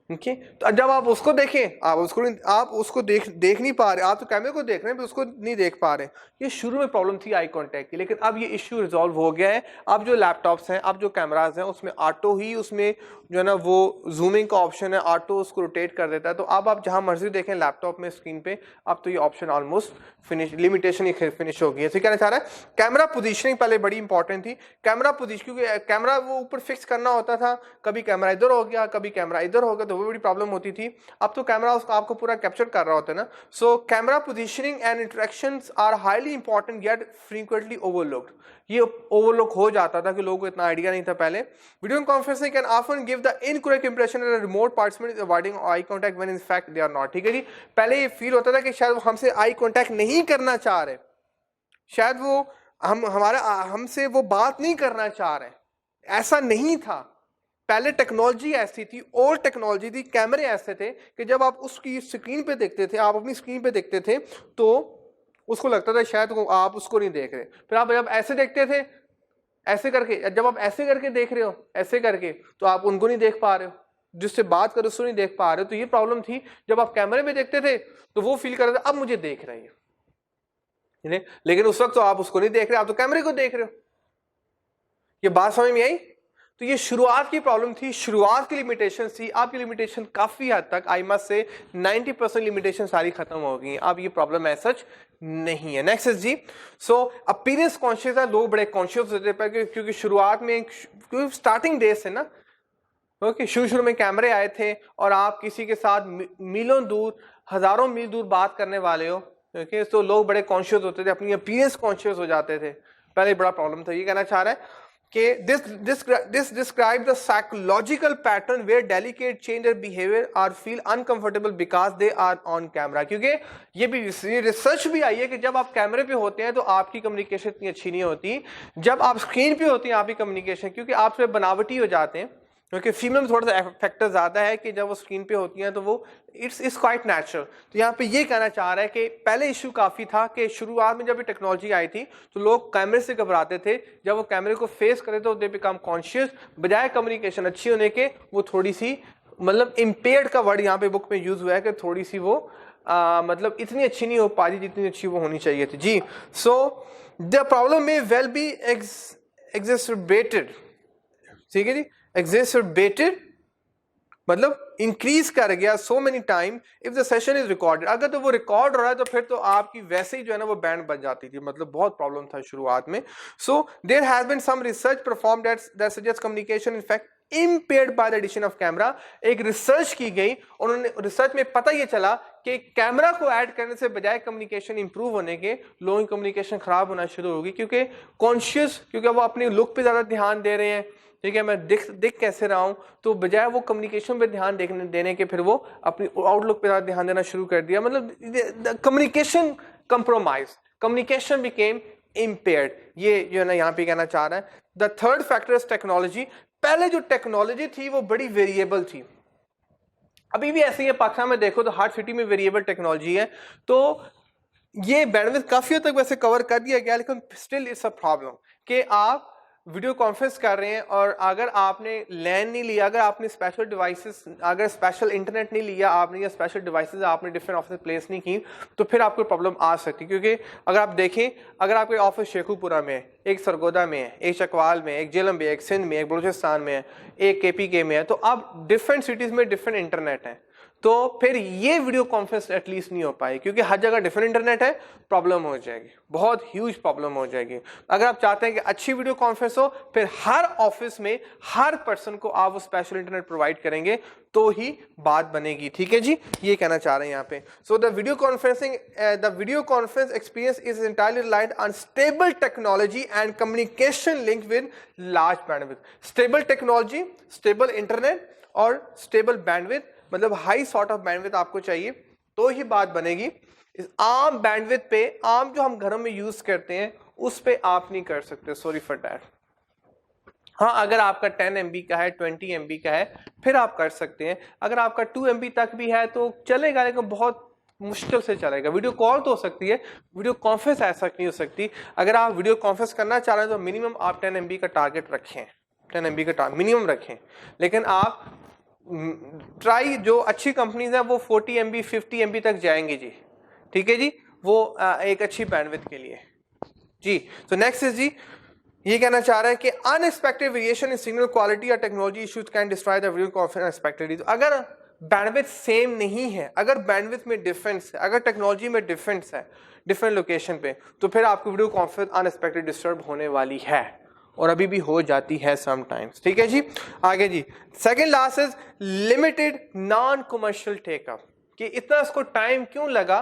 ओके, तो जब आप उसको देखें, आप उसको देख नहीं पा रहे, आप तो कैमरे को देख रहे हैं पर उसको नहीं देख पा रहे। ये शुरू में प्रॉब्लम थी आई कांटेक्ट की, लेकिन अब ये इश्यू रिजॉल्व हो गया है। अब जो लैपटॉप्स हैं, अब जो कैमराज हैं, उसमें ऑटो ही, उसमें जो है ना वो जूमिंग का ऑप्शन है, ऑटो उसको रोटेट कर देता है। तो अब आप जहां मर्जी देखें लैपटॉप में स्क्रीन पे, अब तो ये ऑप्शन ऑलमोस्ट फिनिश, लिमिटेशन ही फिनिश हो गई है। कहना चाह रहा है कैमरा पोजीशनिंग पहले बड़ी इंपॉर्टेंट थी। कैमरा पोजीशन, क्योंकि कैमरा वो ऊपर फिक्स करना होता था, कभी कैमरा इधर हो गया, कभी कैमरा इधर हो गया, तो वो बड़ी प्रॉब्लम होती थी। अब तो कैमरा उसको आपको पूरा कैप्चर कर रहा होता है ना। So camera positioning and interactions are highly important yet frequently overlooked. ये ओवरलुक हो जाता था कि लोगों को इतना आइडिया नहीं था पहले। Video conferencing can often give the incorrect impression that remote participant is avoiding eye contact when in fact they are not. ठीक है जी, पहले ये फील होता था कि शायद वो हमसे आई कांटेक्ट नहीं करना चाह रहे, शायद वो हमसे वो बात नहीं करना चाह रहे। ऐसा नहीं था, पहले टेक्नोलॉजी ऐसी थी, ओल्ड टेक्नोलॉजी थी, कैमरे ऐसे थे कि जब आप उसकी स्क्रीन पे देखते थे, आप अपनी स्क्रीन पे देखते थे तो उसको लगता था शायद आप उसको नहीं देख रहे। फिर आप जब ऐसे देखते थे, ऐसे करके, जब आप ऐसे करके देख रहे हो, ऐसे करके, तो आप उनको नहीं देख पा रहे हो, जिससे बात करो उसको नहीं देख पा रहे हो। तो ये प्रॉब्लम थी। जब आप कैमरे में देखते थे तो वो फील कर रहे थे अब मुझे देख रही है, लेकिन उस वक्त तो आप उसको नहीं देख रहे, आप तो कैमरे को देख रहे हो। ये बात समझ में आई? तो ये शुरुआत की प्रॉब्लम थी, शुरुआत की लिमिटेशन थी। आपकी लिमिटेशन काफी हद तक, आई मस्ट से 90% लिमिटेशन सारी खत्म हो गई। अब ये प्रॉब्लम ऐसा नहीं है। नेक्स्ट जी, सो अपीयरेंस कॉन्शियस है, लोग बड़े कॉन्शियस होते हैं क्योंकि शुरुआत में, क्योंकि स्टार्टिंग डेज से ना, ओके, शुरू में कैमरे आए थे और आप किसी के साथ मीलों दूर, हजारों मील दूर बात करने वाले हो, ओके, तो लोग बड़े कॉन्शियस होते थे, अपनी अपीयरेंस कॉन्शियस हो जाते थे। पहले बड़ा प्रॉब्लम था, ये कहना चाह रहा है। this describes the psychological pattern where delicate change in behavior or feel uncomfortable because they are on camera. क्योंकि ये भी रिसर्च भी आई है कि जब आप कैमरे पे होते हैं तो आपकी कम्युनिकेशन इतनी अच्छी नहीं होती, जब आप स्क्रीन पे होती हैं आपकी कम्युनिकेशन, क्योंकि आप से बनावटी हो जाते हैं, क्योंकि फीमेल में थोड़ा सा फैक्टर ज़्यादा है कि जब वो स्क्रीन पे होती हैं तो वो इट्स क्वाइट नेचुरल. तो यहाँ पे ये कहना चाह रहा है कि पहले इशू काफ़ी था कि शुरुआत में जब ये टेक्नोलॉजी आई थी तो लोग कैमरे से घबराते थे, जब वो कैमरे को फेस करे तो दे बिकम कॉन्शियस, बजाय कम्युनिकेशन अच्छी होने के वो थोड़ी सी मतलब इम्पेयर्ड का वर्ड यहाँ पे बुक में यूज़ हुआ है कि थोड़ी सी वो मतलब इतनी अच्छी नहीं हो पा रही जितनी अच्छी वो होनी चाहिए थी जी. सो द प्रॉब्लम में वेल बी एग्जैस्परेटेड, ठीक है जी, exacerbated मतलब इंक्रीज कर गया so many time if the session is recorded. अगर तो वो रिकॉर्ड हो रहा है तो फिर तो आपकी वैसे ही जो है ना वो बैंड बन जाती थी, मतलब बहुत प्रॉब्लम था शुरुआत में. So there has been some research performed that suggests communication in fact impaired by the addition of camera. एक रिसर्च की गई, उन्होंने रिसर्च में पता ये चला कि कैमरा को ऐड करने से बजाय कम्युनिकेशन इंप्रूव होने के लोगों की कम्युनिकेशन खराब होना शुरू होगी, क्योंकि कॉन्शियस, क्योंकि वो अपने लुक पे ज्यादा ध्यान दे रहे हैं, ठीक है, मैं दिख कैसे रहा हूं, तो बजाय वो कम्युनिकेशन पे ध्यान देने के फिर वो अपनी आउटलुक पे ध्यान देना शुरू कर दिया. मतलब communication compromise, communication became impaired. ये जो है ना यहाँ पे कहना चाह रहा है. The third factor is technology. पहले जो टेक्नोलॉजी थी वो बड़ी वेरिएबल थी, अभी भी ऐसे ही है. पाकिस्तान में देखो तो हार्ट सिटी में वेरिएबल टेक्नोलॉजी है, तो ये बैंडविड्थ काफी हद तक वैसे कवर कर दिया गया, लेकिन स्टिल इट्स अ प्रॉब्लम कि आप वीडियो कॉन्फ्रेंस कर रहे हैं और अगर आपने लैन नहीं लिया, अगर आपने स्पेशल डिवाइसेस, अगर स्पेशल इंटरनेट नहीं लिया आपने, या स्पेशल डिवाइसेस आपने डिफरेंट ऑफिस प्लेस नहीं की, तो फिर आपको प्रॉब्लम आ सकती है. क्योंकि अगर आप देखें, अगर आपके ऑफिस शेखुपुरा में है, एक सरगोदा में है, एक चकवाल में, एक जेलम में, एक सिंध में, एक बलूचिस्तान में है, एक KPK में है, तो अब डिफरेंट सिटीज में डिफरेंट इंटरनेट है, तो फिर ये वीडियो कॉन्फ्रेंस एटलीस्ट नहीं हो पाए, क्योंकि हर जगह डिफरेंट इंटरनेट है, प्रॉब्लम हो जाएगी, बहुत ह्यूज प्रॉब्लम हो जाएगी. अगर आप चाहते हैं कि अच्छी वीडियो कॉन्फ्रेंस हो, फिर हर ऑफिस में हर पर्सन को आप वो स्पेशल इंटरनेट प्रोवाइड करेंगे तो ही बात बनेगी. ठीक है जी, ये कहना चाह रहे हैं यहाँ पे. So the video conference experience is entirely reliant on stable technology and communication link with large bandwidth. Stable technology, stable internet और स्टेबल बैंडविड्थ, मतलब हाई सॉर्ट ऑफ बैंडविड्थ आपको चाहिए तो ही बात बनेगी. इस आम बैंडविड्थ पे, आम जो हम घरों में यूज करते हैं उस पे आप नहीं कर सकते, सॉरी फॉर दैट. हाँ, अगर आपका 10 MB का है, 20 MB का है, फिर आप कर सकते हैं. अगर आपका 2 MB तक भी है तो चलेगा, लेकिन बहुत मुश्किल से चलेगा. वीडियो कॉल तो हो सकती है, वीडियो कॉन्फ्रेंस ऐसा नहीं हो सकती. अगर आप वीडियो कॉन्फ्रेंस करना चाह रहे हैं तो मिनिमम आप 10 MB का टारगेट रखें, 10 MB का मिनिमम रखें. लेकिन आप ट्राई, जो अच्छी कंपनीज हैं वो 40 MB 50 MB तक जाएंगे जी. ठीक है जी, वो एक अच्छी बैंडविड्थ के लिए जी. तो नेक्स्ट इज जी, ये कहना चाह रहा है कि unexpected variation in signal quality और technology issues can destroy the video conference unexpectedly. तो अगर बैंडविड्थ सेम नहीं है, अगर बैंडविड्थ में डिफरेंस है, अगर टेक्नोलॉजी में डिफरेंस है डिफरेंट लोकेशन पे, तो फिर आपकी वीडियो कॉन्फ्रेंस अनएक्सपेक्टेड डिस्टर्ब होने वाली है, और अभी भी हो जाती है समटाइम्स. ठीक है जी, आगे जी. Second last is limited non commercial take up. कि इतना इसको टाइम क्यों लगा,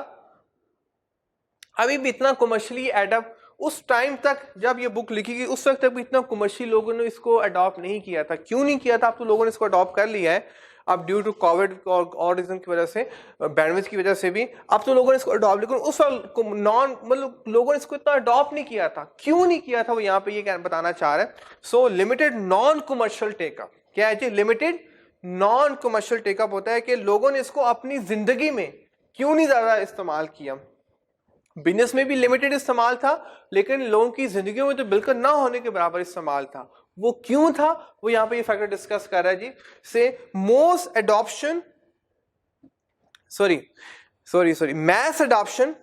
अभी भी इतना कमर्शियली एडअप, उस टाइम तक जब ये बुक लिखी गई उस वक्त तक भी इतना कमर्शियल लोगों ने इसको अडॉप्ट नहीं किया था. क्यों नहीं किया था? अब तो लोगों ने इसको अडॉप्ट कर लिया है, अब ड्यू टू कोविड और रीजन की वजह से, बैंडविड्थ की वजह से भी, अब तो लोगों ने इसको अडॉप्ट, लेकिन उस वक्त नॉन, मतलब लोगों ने इसको इतना अडॉप्ट नहीं किया था. क्यों नहीं किया था वो यहाँ पे ये बताना चाह रहा है. सो लिमिटेड नॉन कमर्शियल टेकअप क्या है जी? लिमिटेड नॉन कमर्शियल टेकअप होता है कि लोगों ने इसको अपनी जिंदगी में क्यों नहीं ज्यादा इस्तेमाल किया. बिजनेस में भी लिमिटेड इस्तेमाल था, लेकिन लोगों की जिंदगी में तो बिल्कुल ना होने के बराबर इस्तेमाल था. वो क्यों था, वो यहां पे ये फैक्टर डिस्कस कर रहा है जी. से most adoption, sorry mass adoption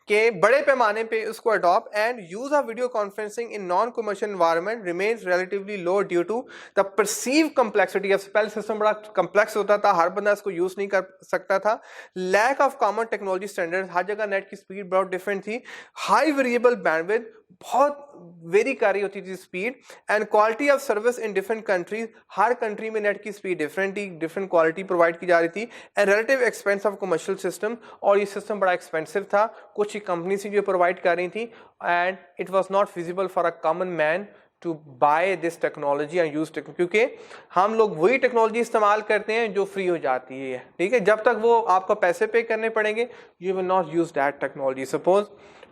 के बड़े पैमाने पे उसको adopt and use of video conferencing in non commercial environment remains relatively low due to the perceive complexity of. पहले सिस्टम बड़ा कम्प्लेक्स होता था, हर बंदा इसको यूज नहीं कर सकता था. Lack of common technology standard, हर जगह नेट की स्पीड बहुत डिफरेंट थी. हाई वेरिएबल बैंडविड्थ, बहुत वेरी कर रही होती थी speed. And quality of service in different countries, हर कंट्री में नेट की स्पीड डिफरेंट थी, डिफरेंट क्वालिटी प्रोवाइड की जा रही थी. And relative expense of commercial system, और ये सिस्टम बड़ा एक्सपेंसिव था. कुछ ही कंपनी से जो प्रोवाइड कर रही थी, and it was not feasible for a common man to buy this technology and use technology, क्योंकि हम लोग वही टेक्नोलॉजी इस्तेमाल करते हैं जो फ्री हो जाती है, ठीक है। जब तक वो आपको पैसे पे करने पड़ेंगे, you will not use that technology. Suppose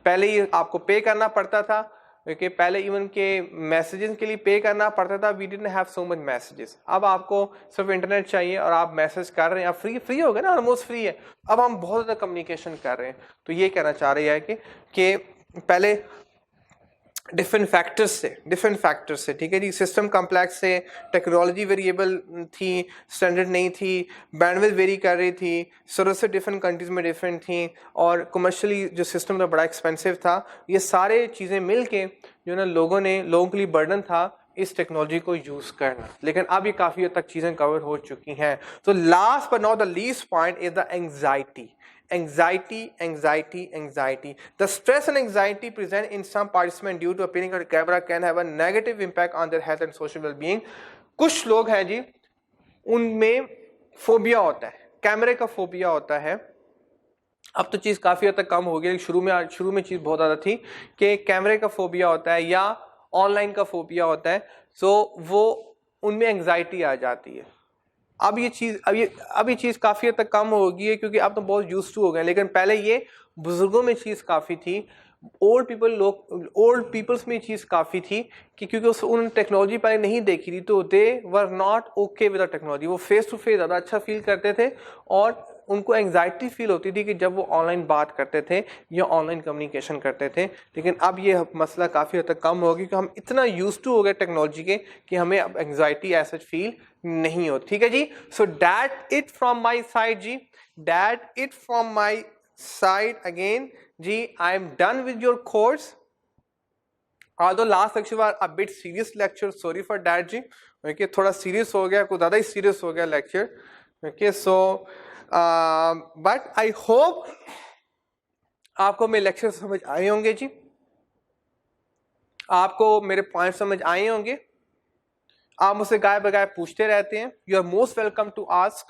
पहले ही आपको पे करना पड़ता था, ओके, पहले इवन के मैसेजेस के लिए पे करना पड़ता था, we didn't have so much messages. अब आपको सिर्फ इंटरनेट चाहिए और आप मैसेज कर रहे हैं, आप फ्री हो गए ना, ऑलमोस्ट फ्री है। अब हम बहुत ज़्यादा कम्युनिकेशन कर रहे हैं। तो ये कहना चाह रहे हैं कि पहले डिफरेंट फैक्टर्स से, ठीक है जी, सिस्टम कम्प्लेक्स से, टेक्नोलॉजी वेरिएबल थी, स्टैंडर्ड नहीं थी, बैंडविड्थ वेरी कर रही थी, सर्विस से डिफरेंट कंट्रीज में डिफरेंट थी, और कमर्शियली जो सिस्टम था बड़ा एक्सपेंसिव था। ये सारे चीज़ें मिल के जो ना लोगों के लिए बर्डन था इस टेक्नोलॉजी को यूज़ करना। लेकिन अब ये काफ़ी हद तक चीज़ें कवर हो चुकी हैं। तो last but not the least point is the anxiety. Anxiety. The stress and anxiety present in some participants due to appearing on camera can have a negative impact on their health and social well-being. कुछ लोग हैं जी, उनमें phobia होता है, कैमरे का phobia होता है। अब तो चीज़ काफ़ी हद तक कम हो गई, शुरू में चीज़ बहुत ज़्यादा थी कि कैमरे का फोबिया होता है या ऑनलाइन का फोबिया होता है, सो वो उनमें एंग्जाइटी आ जाती है। अब ये चीज़ काफ़ी हद तक कम हो गई है, क्योंकि अब तो बहुत यूज्ड टू हो गए। लेकिन पहले ये बुजुर्गों में चीज़ काफ़ी थी, ओल्ड पीपल्स में चीज़ काफ़ी थी कि क्योंकि उन्होंने टेक्नोलॉजी पहले नहीं देखी थी, तो they were not okay with the technology. वो फेस टू फेस ज़्यादा अच्छा फील करते थे और उनको एंग्जाइटी फील होती थी कि जब वो ऑनलाइन बात करते थे या ऑनलाइन कम्युनिकेशन करते थे। लेकिन अब ये मसला काफ़ी हद तक कम हो गया, क्योंकि हम इतना यूज्ड टू हो गए टेक्नोलॉजी के कि हमें अब एंग्जाइटी ऐसा फील नहीं होती, ठीक है जी। So that it from my side जी, that it from my side again जी। I am done with your course. although last lecture was a bit serious lecture, sorry for that जी, okay, थोड़ा serious हो गया, कुछ ज़्यादा ही serious हो गया lecture, okay, so but I hope आपको मेरे लेक्चर समझ आए होंगे जी, आपको मेरे पॉइंट समझ आए होंगे। आप मुझसे गाय बगाए पूछते रहते हैं, you are most welcome to ask,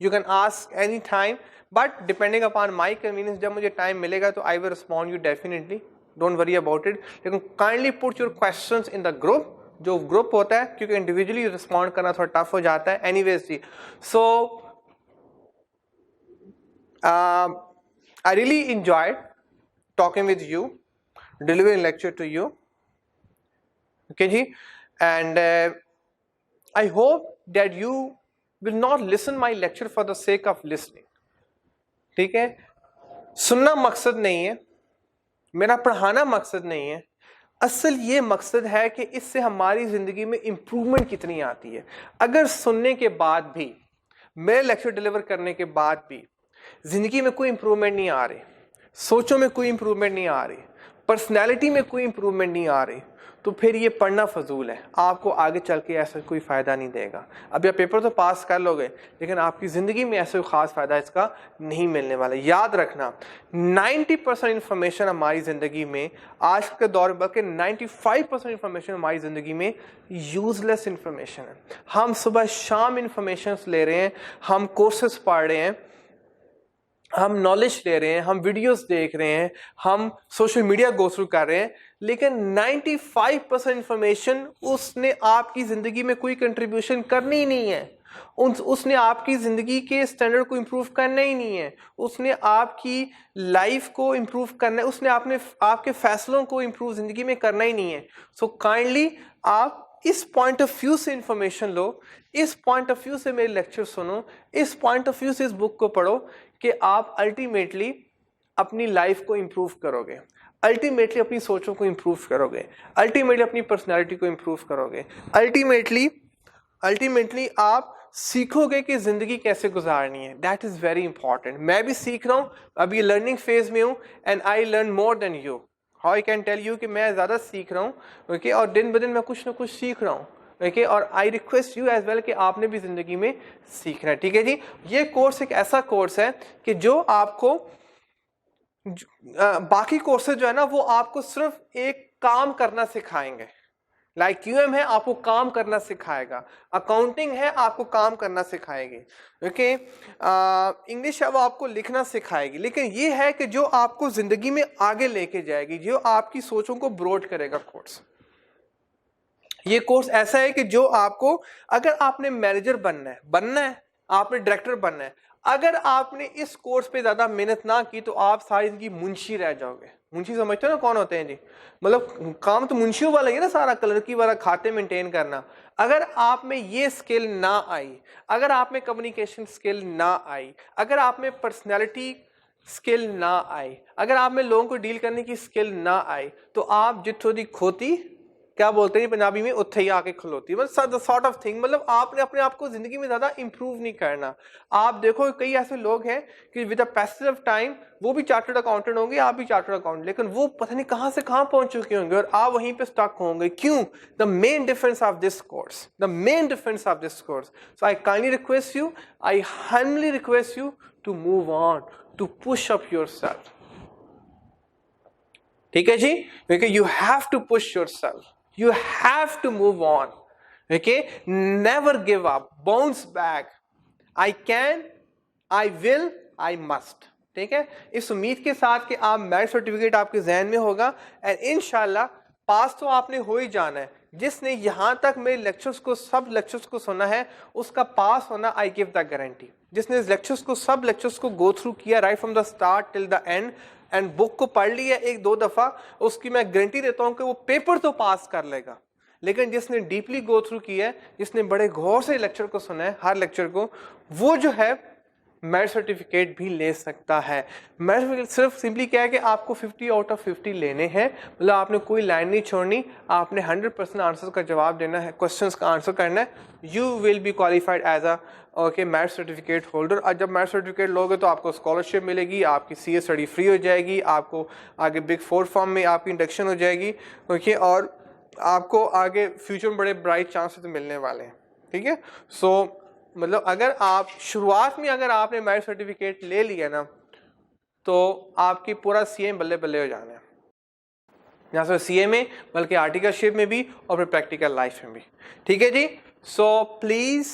you can ask any time, but depending upon my convenience, जब मुझे टाइम मिलेगा तो I will respond you definitely, don't worry about it. लेकिन kindly put your questions in the group, जो group होता है, क्योंकि individually respond करना थोड़ा टफ हो जाता है। एनीवेज जी, so I really enjoyed talking with you, delivering lecture to you, okay ji, and I hope that you will not listen my lecture for the sake of listening, ठीक है। सुनना मकसद नहीं है, मेरा पढ़ाना मकसद नहीं है, असल ये मकसद है कि इससे हमारी ज़िंदगी में इम्प्रूवमेंट कितनी आती है। अगर सुनने के बाद भी, मेरे लेक्चर डिलीवर करने के बाद भी ज़िंदगी में कोई इम्प्रूवमेंट नहीं आ रही, सोचों में कोई इम्प्रूवमेंट नहीं आ रही, पर्सनैलिटी में कोई इम्प्रूवमेंट नहीं आ रही, तो फिर ये पढ़ना फजूल है, आपको आगे चल के ऐसा कोई फ़ायदा नहीं देगा। अब आप पेपर तो पास कर लोगे, लेकिन आपकी ज़िंदगी में ऐसा कोई ख़ास फ़ायदा इसका नहीं मिलने वाला। याद रखना, 90% इन्फॉर्मेशन हमारी ज़िंदगी में आज के दौर में, बल्कि 95% इन्फॉर्मेशन हमारी ज़िंदगी में यूज़लेस इन्फॉर्मेशन है। हम सुबह शाम इन्फॉर्मेशन ले रहे हैं, हम कोर्सेस पढ़ रहे हैं, हम नॉलेज ले रहे हैं, हम वीडियोस देख रहे हैं, हम सोशल मीडिया गो थ्रू कर रहे हैं, लेकिन 95% इंफॉर्मेशन उसने आपकी ज़िंदगी में कोई कंट्रीब्यूशन करनी ही नहीं है। उसने आपकी ज़िंदगी के स्टैंडर्ड को इम्प्रूव करना ही नहीं है, उसने आपकी लाइफ को इम्प्रूव करना है, उसने आपके फैसलों को इम्प्रूव ज़िंदगी में करना ही नहीं है। सो काइंडली आप इस पॉइंट ऑफ व्यू से इंफॉर्मेशन लो, इस पॉइंट ऑफ व्यू से मेरे लेक्चर सुनो, इस पॉइंट ऑफ व्यू से इस बुक को पढ़ो कि आप अल्टीमेटली अपनी लाइफ को इम्प्रूव करोगे, अल्टीमेटली अपनी सोचों को इम्प्रूव करोगे, अल्टीमेटली अपनी पर्सनैलिटी को इम्प्रूव करोगे, अल्टीमेटली आप सीखोगे कि ज़िंदगी कैसे गुजारनी है। That is very important. मैं भी सीख रहा हूँ, अभी लर्निंग फेज में हूँ, and I learn more than you. How I can tell you कि मैं ज़्यादा सीख रहा हूँ, ओके, और दिन ब दिन मैं कुछ ना कुछ सीख रहा हूँ, ओके, और I request you as well कि आपने भी ज़िंदगी में सीखना है, ठीक है जी। ये कोर्स एक ऐसा कोर्स है कि जो आपको बाकी कोर्सेज जो है ना, वो आपको सिर्फ एक काम करना सिखाएंगे। लाइक QM है, आपको काम करना सिखाएगा, अकाउंटिंग है, आपको काम करना सिखाएगी, ओके, इंग्लिश है, वो आपको लिखना सिखाएगी। लेकिन ये है कि जो आपको ज़िंदगी में आगे लेके जाएगी, जो आपकी सोचों को ब्रॉड करेगा कोर्स, ये कोर्स ऐसा है कि जो आपको, अगर आपने मैनेजर बनना है, आपने डायरेक्टर बनना है, अगर आपने इस कोर्स पे ज्यादा मेहनत ना की तो आप सारी जिंदगी मुंशी रह जाओगे। मुंशी समझते हो ना कौन होते हैं जी? मतलब काम तो मुंशियों वाला ही है ना, सारा क्लर्की वाला, खाते मेंटेन करना। अगर आप में ये स्किल ना आई, अगर आप में कम्युनिकेशन स्किल ना आई, अगर आप में पर्सनैलिटी स्किल ना आई, अगर आप में लोगों को डील करने की स्किल ना आई, तो आप जिथों दी खोती, क्या बोलते हैं पंजाबी में, उत्थे ही आके खलोती, मतलब सॉर्ट ऑफ थिंग। मतलब आपने अपने आप को जिंदगी में ज्यादा इंप्रूव नहीं करना। आप देखो कई ऐसे लोग हैं कि with the passage of time वो भी चार्टर्ड अकाउंटेंट होंगे, आप भी चार्टर्ड अकाउंटेंट, लेकिन वो पता नहीं कहां से कहां पहुंच चुके होंगे और आप वहीं पे स्टक होंगे। क्यों? The main difference of this course, the main difference of this course. So I kindly request you, I humbly request you to move on, to push up yourself. ठीक है जी? क्योंकि you have to push yourself, you have to move on, okay? Never give up, bounce back. I can, I will, I must. ठीक है? इस उम्मीद के साथ कि आप मेरिट सर्टिफिकेट आपके जहन में होगा एंड इंशाल्लाह पास तो आपने हो ही जाना है। जिसने यहां तक मेरे लेक्चर्स को, सब लेक्चर्स को सुना है, उसका पास होना आई गिव द गारंटी। जिसने इस लेक्चर्स को, सब लेक्चर्स को गो थ्रू किया right from the start till the end and book को पढ़ लिया एक दो दफा, उसकी मैं गारंटी देता हूं कि वो पेपर तो पास कर लेगा। लेकिन जिसने डीपली गो थ्रू किया है, जिसने बड़े गौर से लेक्चर को सुना है, हर लेक्चर को, वो जो है मेरिट सर्टिफिकेट भी ले सकता है। मेरिट सर्टिफिकेट सिर्फ सिंपली क्या है कि आपको 50 आउट ऑफ 50 लेने हैं, मतलब आपने कोई लाइन नहीं छोड़नी, आपने 100% आंसर का जवाब देना है, क्वेश्चंस का आंसर करना है। You will be qualified as a okay merit certificate holder. और जब मेरिट सर्टिफिकेट लोगे तो आपको स्कॉलरशिप मिलेगी, आपकी सीए स्टडी फ्री हो जाएगी, आपको आगे बिग 4 फॉर्म में आपकी इंडक्शन हो जाएगी, ओके, और आपको आगे फ्यूचर में बड़े ब्राइट चांसेस मिलने वाले हैं। ठीक है? सो मतलब अगर आप शुरुआत में, अगर आपने मेरिट सर्टिफिकेट ले लिया ना, तो आपकी पूरा सीए बल्ले बल्ले हो जाना है। यहाँ से सीए में, बल्कि आर्टिकलशिप में भी, और फिर प्रैक्टिकल लाइफ में भी। ठीक है जी? So please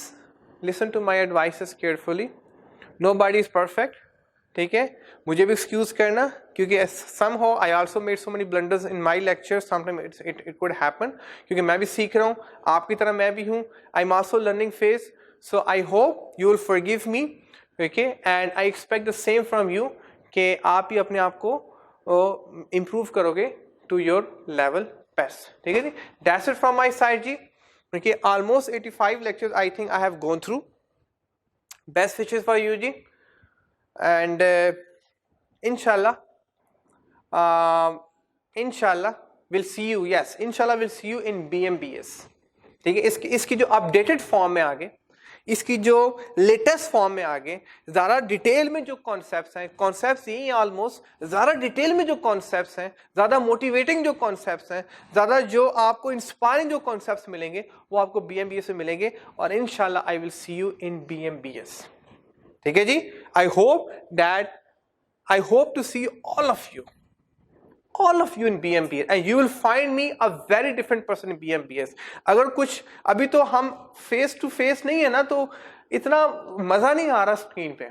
listen to my advices carefully. Nobody is perfect. ठीक है? मुझे भी एक्सक्यूज करना, क्योंकि somehow I also made so many blunders in my lectures, sometimes it could happen, क्योंकि मैं भी सीख रहा हूँ, आपकी तरह मैं भी हूँ, I'm also learning phase, so I hope you will forgive me, okay, and I expect the same from you, कि आप ही अपने आप को improve करोगे to your level best. ठीक है जी? That's it from my side ji. Okay, almost 85 lectures I think I have gone through. Best wishes for you ji. And inshallah we'll see you, yes, inshallah we'll see you in BMBS. ठीक है? इसकी जो updated form में आगे, इसकी जो latest form में आगे ज़्यादा डिटेल में जो कॉन्सेप्ट्स हैं, कॉन्सेप्ट्स यही ऑलमोस्ट, ज़्यादा डिटेल में जो कॉन्सेप्ट्स हैं, ज़्यादा मोटिवेटिंग जो कॉन्सेप्ट्स हैं, ज़्यादा जो आपको इंस्पायरिंग जो कॉन्सेप्ट्स मिलेंगे, वो आपको BMBS में मिलेंगे। और इंशाल्लाह I will see you in BMBS। ठीक है जी? I hope to see all of you in BMBS, and you will find me a very different person in BMBS. अगर कुछ अभी तो हम फेस टू फेस नहीं है ना, तो इतना मजा नहीं आ रहा स्क्रीन पे।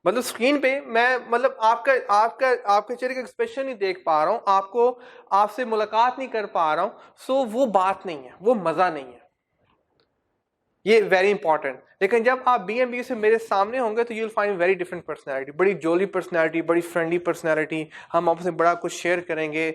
मतलब स्क्रीन पे मैं, मतलब आपके चेहरे का एक्सप्रेशन नहीं देख पा रहा हूं, आपसे मुलाकात नहीं कर पा रहा हूं, सो वो बात नहीं है, वो मजा नहीं है। ये वेरी इंपॉर्टेंट। लेकिन जब आप BMBS से मेरे सामने होंगे तो you will find very different personality, बड़ी जोली पर्सनैलिटी, बड़ी फ्रेंडली पर्सनैलिटी। हम आपसे बड़ा कुछ शेयर करेंगे,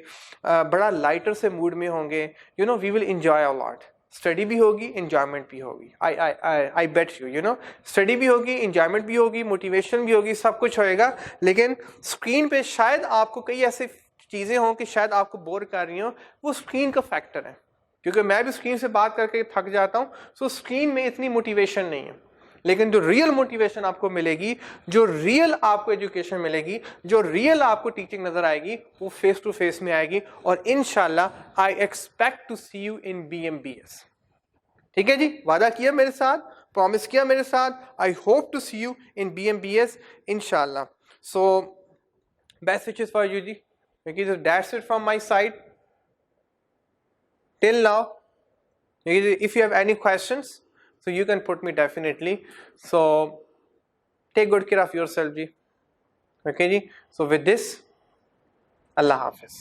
बड़ा लाइटर से मूड में होंगे। You know, we will enjoy a lot. Study भी होगी, एंजॉयमेंट भी होगी। I bet you, you know, study भी होगी, एंजॉयमेंट भी होगी, मोटिवेशन भी होगी, सब कुछ होएगा। लेकिन स्क्रीन पे शायद आपको कई ऐसी चीज़ें हों कि शायद आपको बोर कर रही हों, वो स्क्रीन का फैक्टर है। क्योंकि मैं भी स्क्रीन से बात करके थक जाता हूं, सो स्क्रीन में इतनी मोटिवेशन नहीं है। लेकिन जो रियल मोटिवेशन आपको मिलेगी, जो रियल आपको एजुकेशन मिलेगी, जो रियल आपको टीचिंग नजर आएगी, वो फेस टू फेस में आएगी। और इंशाल्लाह I expect to see you in BMBS। ठीक है जी? वादा किया मेरे साथ, प्रॉमिस किया मेरे साथ। I hope to see you in BMBS इंशाल्लाह। So best wishes for you जी। That's it from my side till now. If you have any questions, so you can put me definitely. So take good care of yourself ji. Okay ji? So with this, Allah Hafiz.